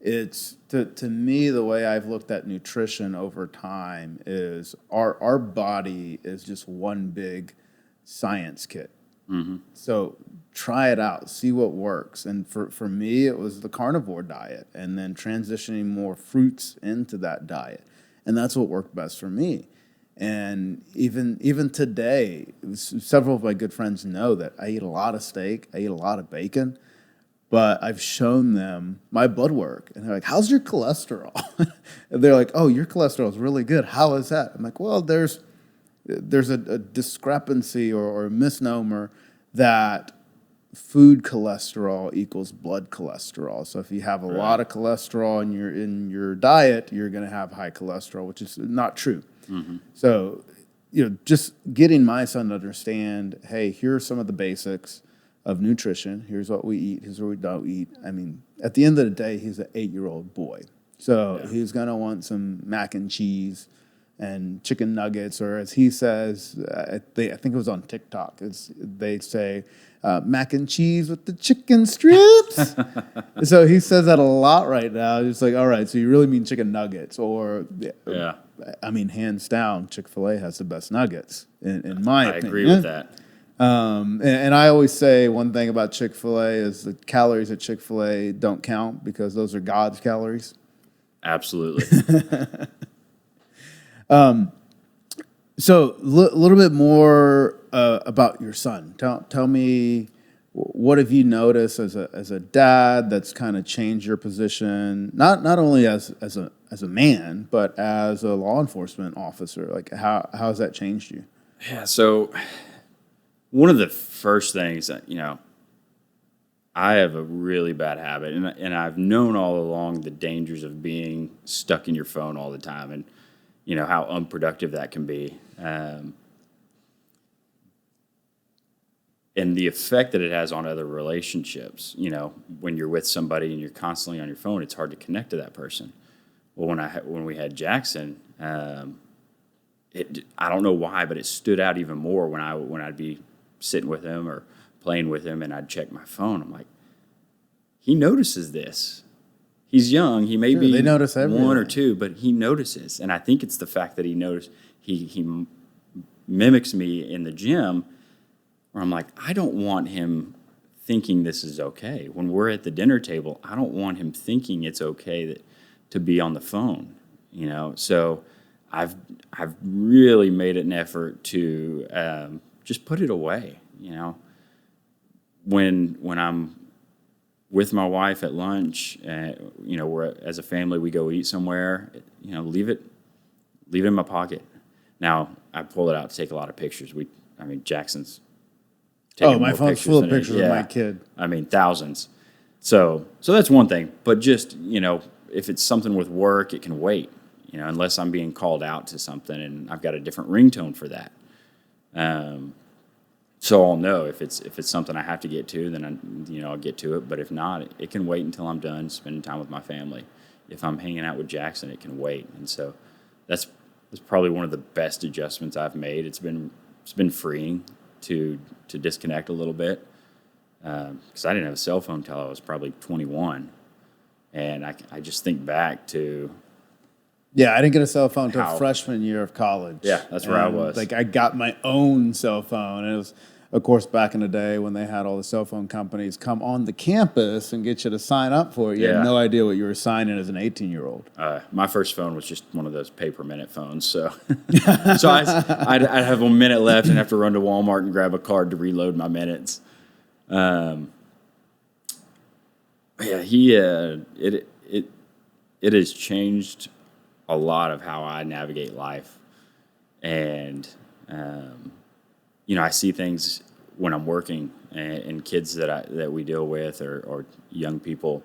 it's to me, the way I've looked at nutrition over time is our body is just one big science kit. So try it out, see what works. And for me, it was the carnivore diet, and then transitioning more fruits into that diet, and that's what worked best for me. And even today, several of my good friends know that I eat a lot of steak, I eat a lot of bacon. But I've shown them my blood work, and they're like, how's your cholesterol? And they're like, oh, your cholesterol is really good. How is that? I'm like, well, there's a discrepancy or a misnomer that food cholesterol equals blood cholesterol. So if you have a lot of cholesterol in your diet, you're going to have high cholesterol, which is not true. So, just getting my son to understand, hey, here are some of the basics of nutrition. Here's what we eat. Here's what we don't eat. I mean, at the end of the day, he's an 8-year-old boy. So he's going to want some mac and cheese and chicken nuggets, or as he says, I think it was on TikTok, they say mac and cheese with the chicken strips. So he says that a lot right now. He's like, all right, so you really mean chicken nuggets? Or, I mean, hands down, Chick-fil-A has the best nuggets, in my opinion. I agree with that. And I always say one thing about Chick-fil-A is the calories at Chick-fil-A don't count because those are God's calories. Absolutely. So little bit more about your son. Tell me, what have you noticed as a dad that's kind of changed your position, not only as a man, but as a law enforcement officer? Like how has that changed you? Yeah, so one of the first things that, I have a really bad habit, and I've known all along the dangers of being stuck in your phone all the time, and how unproductive that can be, and the effect that it has on other relationships. When you're with somebody and you're constantly on your phone, it's hard to connect to that person. Well, when we had Jackson, I don't know why, but it stood out even more when I'd be sitting with him or playing with him, and I'd check my phone. I'm like, he notices this. He's young. He may be they notice everything. 1 or 2, but he notices. And I think it's the fact that he noticed. He mimics me in the gym, where I'm like, I don't want him thinking this is okay. When we're at the dinner table, I don't want him thinking it's okay to be on the phone. So I've really made an effort to just put it away. When I'm with my wife at lunch, we're as a family, we go eat somewhere. Leave it in my pocket. Now I pull it out to take a lot of pictures. Jackson's taking my more phone's full of than it- pictures of my kid. Thousands. So that's one thing. But just if it's something with work, it can wait. Unless I'm being called out to something and I've got a different ringtone for that. So I'll know if it's something I have to get to, then I'll get to it. But if not, it can wait until I'm done spending time with my family. If I'm hanging out with Jackson, it can wait. And so that's probably one of the best adjustments I've made. It's been freeing to disconnect a little bit because I didn't have a cell phone until I was probably 21, and I just think back to. Yeah, I didn't get a cell phone until freshman year of college. Yeah, that's where I was. Like, I got my own cell phone. And it was, of course, back in the day when they had all the cell phone companies come on the campus and get you to sign up for it. You had no idea what you were signing as an 18-year-old. My first phone was just one of those paper minute phones. So I'd have a minute left and have to run to Walmart and grab a card to reload my minutes. It has changed a lot of how I navigate life. And, I see things when I'm working and kids that we deal with or young people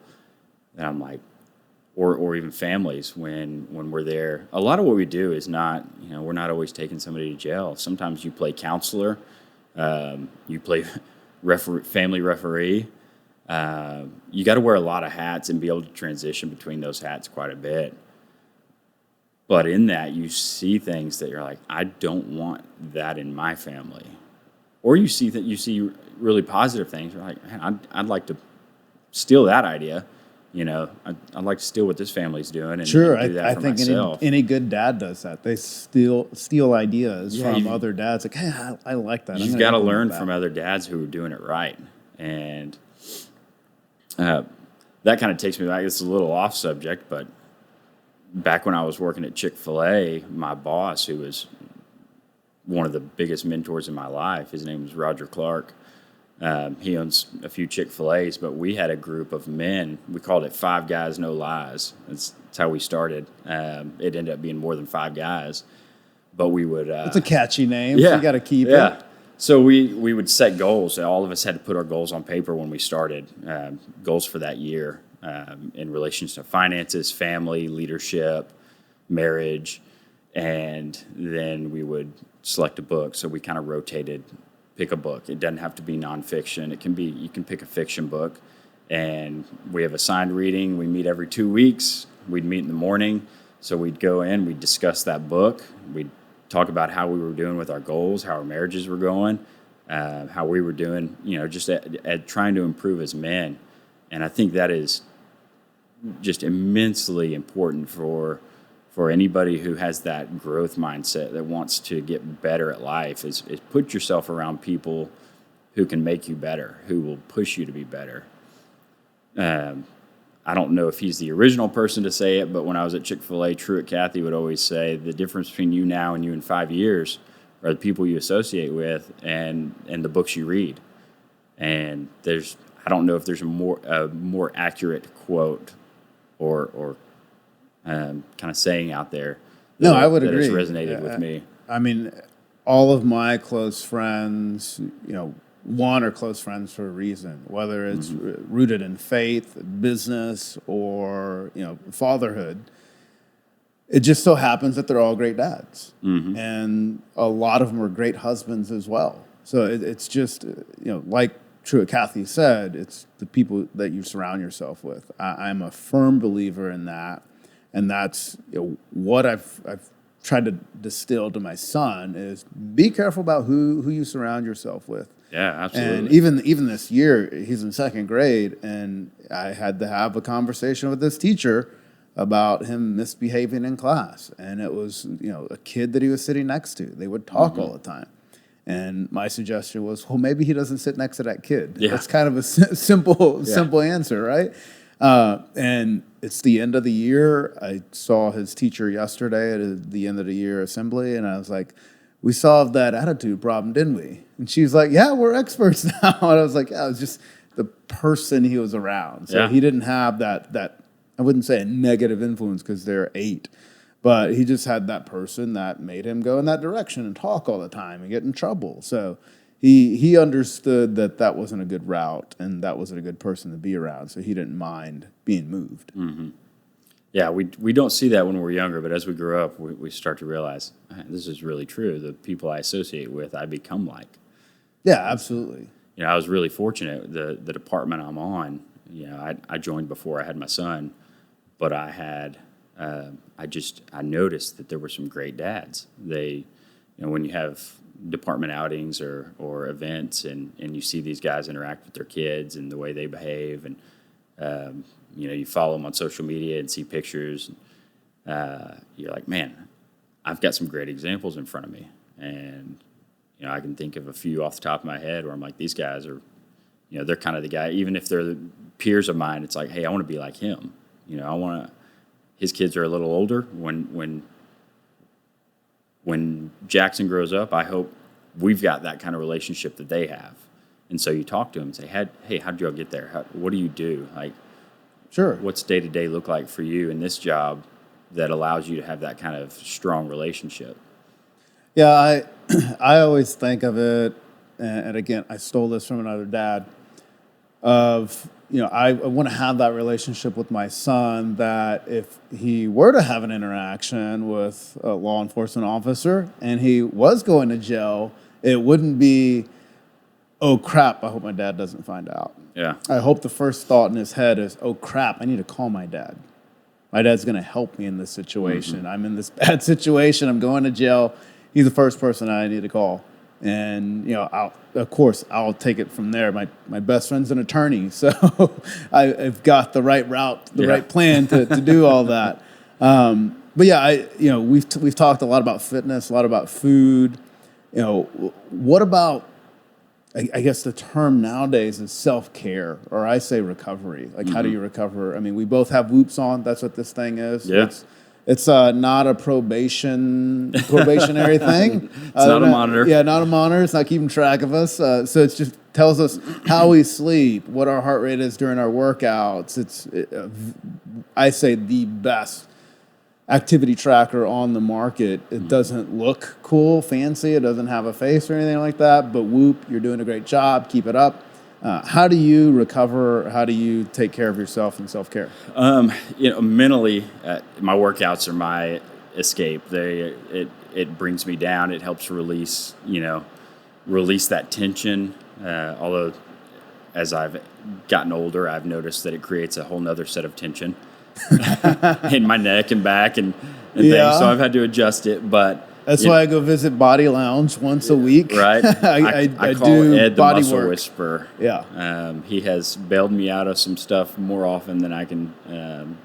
that I'm like, or even families when we're there. A lot of what we do is not, we're not always taking somebody to jail. Sometimes you play counselor, you play family referee. You got to wear a lot of hats and be able to transition between those hats quite a bit. But in that, you see things that you're like, I don't want that in my family. Or you see really positive things. You're like, man, I'd like to steal that idea. I'd like to steal what this family's doing and sure, do that I for think myself. any good dad does that. They steal ideas from other dads. Like, hey, I like that. You've got to learn from other dads who are doing it right. And that kind of takes me back. It's a little off subject, but back when I was working at Chick-fil-A, my boss, who was one of the biggest mentors in my life, his name was Roger Clark. He owns a few Chick-fil-A's, but we had a group of men. We called it 5 Guys, No Lies. That's how we started. It ended up being more than 5 guys, but we would. It's a catchy name. So you got to keep it. So we would set goals. All of us had to put our goals on paper when we started. Goals for that year. In relations to finances, family, leadership, marriage, and then we would select a book. So we kind of rotated, pick a book. It doesn't have to be nonfiction. You can pick a fiction book, and we have assigned reading. We meet every 2 weeks. We'd meet in the morning. So we'd go in, we'd discuss that book. We'd talk about how we were doing with our goals, how our marriages were going, how we were doing, just at trying to improve as men. And I think that is just immensely important for anybody who has that growth mindset that wants to get better at life is put yourself around people who can make you better, who will push you to be better. I don't know if he's the original person to say it, but when I was at Chick-fil-A, Truett Cathy would always say the difference between you now and you in 5 years are the people you associate with and the books you read. And I don't know if there's a more accurate quote or kind of saying out there. I would agree. Has resonated with me. I mean, all of my close friends, one are close friends for a reason, whether it's rooted in faith, business, or fatherhood. It just so happens that they're all great dads, and a lot of them are great husbands as well. So it's just like Truett Cathy said, it's the people that you surround yourself with. I'm a firm believer in that, and that's what I've tried to distill to my son is be careful about who you surround yourself with. Yeah, absolutely. And even this year, he's in 2nd grade, and I had to have a conversation with this teacher about him misbehaving in class, and it was a kid that he was sitting next to. They would talk all the time. And my suggestion was, well, maybe he doesn't sit next to that kid. Yeah. That's kind of a simple answer, right? And it's the end of the year. I saw his teacher yesterday at the end of the year assembly, and I was like, we solved that attitude problem, didn't we? And she was like, yeah, we're experts now. And I was like, yeah, it was just the person he was around. So he didn't have that, I wouldn't say a negative influence because they're 8, but he just had that person that made him go in that direction and talk all the time and get in trouble. So he understood that wasn't a good route and that wasn't a good person to be around. So he didn't mind being moved. Mm-hmm. Yeah, we don't see that when we're younger, but as we grow up, we start to realize this is really true. The people I associate with, I become like. Yeah, absolutely. I was really fortunate. The department I'm on, I joined before I had my son, but I had I noticed that there were some great dads. They, when you have department outings or events and you see these guys interact with their kids and the way they behave and you follow them on social media and see pictures. You're like, man, I've got some great examples in front of me. And, I can think of a few off the top of my head where I'm like, these guys are, they're kind of the guy, even if they're the peers of mine, it's like, hey, I want to be like him. His kids are a little older. When Jackson grows up, I hope we've got that kind of relationship that they have. And so you talk to them and say, hey, how'd y'all get there? What do you do? Like, sure. What's day-to-day look like for you in this job that allows you to have that kind of strong relationship? Yeah, I always think of it, and again, I stole this from another dad, of, I want to have that relationship with my son that if he were to have an interaction with a law enforcement officer and he was going to jail, it wouldn't be, oh, crap, I hope my dad doesn't find out. Yeah. I hope the first thought in his head is, oh, crap, I need to call my dad. My dad's going to help me in this situation. Mm-hmm. I'm in this bad situation. I'm going to jail. He's the first person I need to call. And, I'll take it from there. My best friend's an attorney, so I've got the right route, right plan to do all that. But yeah, we've talked a lot about fitness, a lot about food. What about, I guess the term nowadays is self-care, or I say recovery. Like, how do you recover? I mean, we both have whoops on. That's what this thing is. Yeah. It's not a probationary thing. It's not a monitor. Yeah, not a monitor. It's not keeping track of us. So it just tells us how we sleep, what our heart rate is during our workouts. I say the best activity tracker on the market. It doesn't look cool, fancy. It doesn't have a face or anything like that. But Whoop, you're doing a great job. Keep it up. How do you recover? How do you take care of yourself and self-care? Mentally, my workouts are my escape. It brings me down. It helps release that tension. Although, as I've gotten older, I've noticed that it creates a whole nother set of tension in my neck and back and things. So I've had to adjust it, but. That's why I go visit Body Lounge once a week. Right. I call do Ed the body muscle work. whisperer. Yeah. He has bailed me out of some stuff more often than I can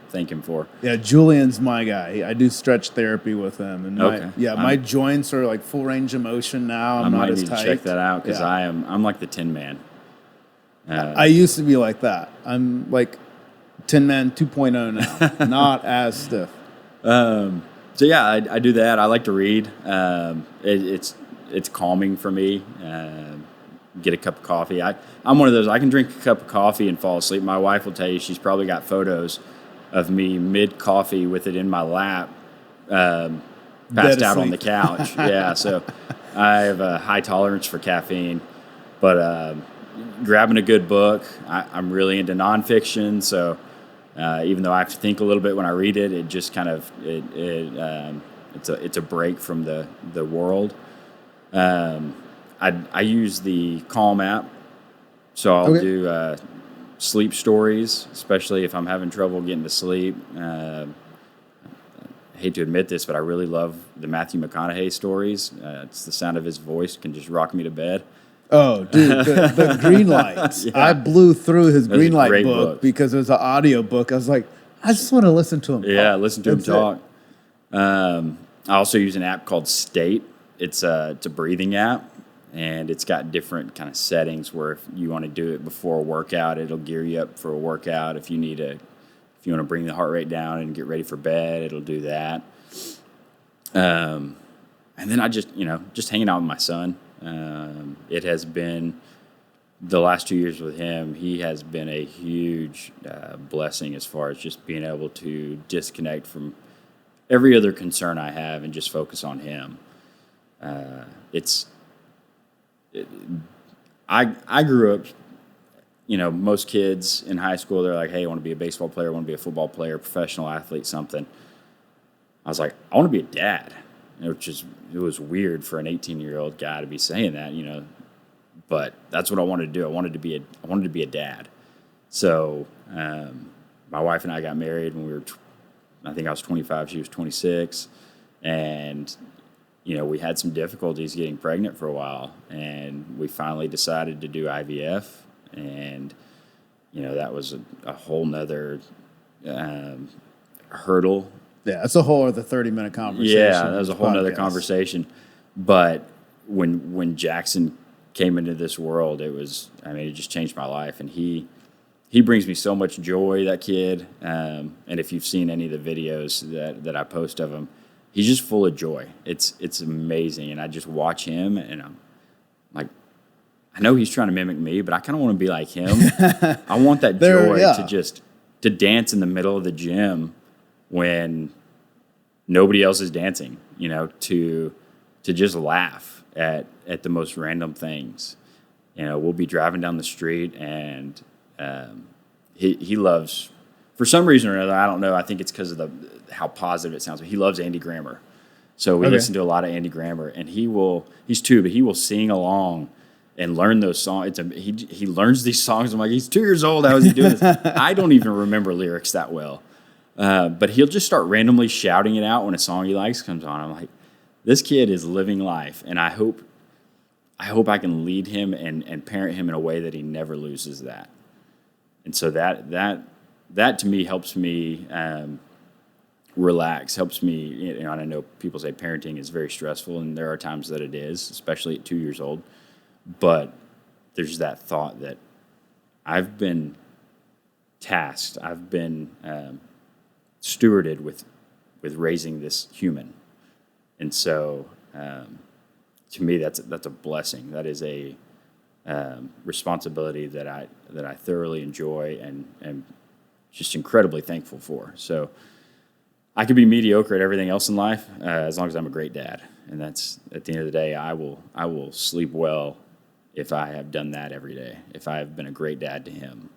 thank him for. Yeah, Julian's my guy. I do stretch therapy with him. And my joints are like full range of motion now. I'm not as tight. I might need to check that out because I'm like the Tin Man. I used to be like that. I'm like Tin Man 2.0 now. Not as stiff. So yeah, I do that. I like to read. It's calming for me. Get a cup of coffee. I'm one of those. I can drink a cup of coffee and fall asleep. My wife will tell you she's probably got photos of me mid coffee with it in my lap, passed out on the couch. Yeah, so I have a high tolerance for caffeine, but grabbing a good book. I'm really into nonfiction, so. Even though I have to think a little bit when I read it, it just kind of it's a break from the world. I use the Calm app, so I'll do sleep stories, especially if I'm having trouble getting to sleep. I hate to admit this, but I really love the Matthew McConaughey stories. It's the sound of his voice can just rock me to bed. Oh, dude, the Green Lights. Yeah. I blew through his Green Light book because it was an audio book. I was like, I just want to listen to him talk. Yeah, listen to him talk. I also use an app called State. It's a breathing app, and it's got different kind of settings where if you want to do it before a workout, it'll gear you up for a workout. If you need to If you want to bring the heart rate down and get ready for bed, it'll do that. And then I just hanging out with my son. It has been the last 2 years with him. He has been a huge blessing as far as just being able to disconnect from every other concern I have and just focus on him. I grew up, most kids in high school, they're like, hey, I want to be a baseball player, I want to be a football player, professional athlete, something. I was like, I want to be a dad, it was weird for an 18-year-old guy to be saying that, but that's what I wanted to do. I wanted to be a dad. So my wife and I got married when I think I was 25, she was 26, and we had some difficulties getting pregnant for a while, and we finally decided to do IVF, and that was a whole nother hurdle. Yeah, it's a whole other 30-minute conversation. Yeah, that was a whole other conversation. But when Jackson came into this world, it just changed my life, and he brings me so much joy, that kid. And if you've seen any of the videos that I post of him, he's just full of joy. It's amazing, and I just watch him, and I'm like, I know he's trying to mimic me, but I kind of want to be like him. I want that joy to dance in the middle of the gym when nobody else is dancing. To just laugh at the most random things. We'll be driving down the street, and he loves, for some reason or another, I don't know, I think it's because of how positive it sounds, but he loves Andy Grammer. So we listen to a lot of Andy Grammer, and he's 2, but he will sing along and learn those songs. He learns these songs. I'm like, he's 2 years old. How is he doing this? I don't even remember lyrics that well. But he'll just start randomly shouting it out when a song he likes comes on. I'm like, this kid is living life, and I hope I can lead him and parent him in a way that he never loses that. And so that to me helps me relax, helps me, and I know people say parenting is very stressful, and there are times that it is, especially at 2 years old. But there's that thought that I've been tasked, I've been stewarded with raising this human. And so to me, that's a blessing. That is a responsibility that I thoroughly enjoy and just incredibly thankful for. So I could be mediocre at everything else in life as long as I'm a great dad. And that's, at the end of the day, I will sleep well if I have done that every day, if I have been a great dad to him.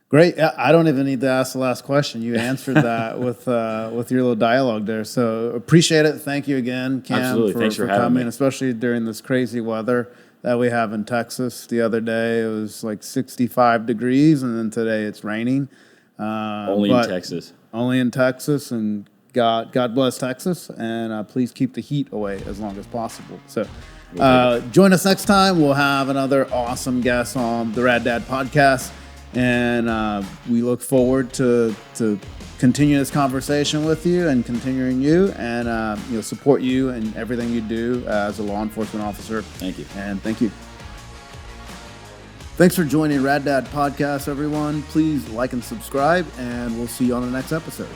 Great. I don't even need to ask the last question. You answered that with your little dialogue there. So appreciate it. Thank you again, Cam. Absolutely. Thanks for having coming, me. especially during this crazy weather that we have in Texas. The other day it was like 65 degrees, and then today it's raining. Only in Texas. Only in Texas, and God bless Texas, and please keep the heat away as long as possible. So join us next time. We'll have another awesome guest on the Rad Dad podcast. And we look forward to continue this conversation with you and continuing you and support you and everything you do as a law enforcement officer. Thank you. And thank you. Thanks for joining Rad Dad Podcast, everyone. Please like and subscribe, and we'll see you on the next episode.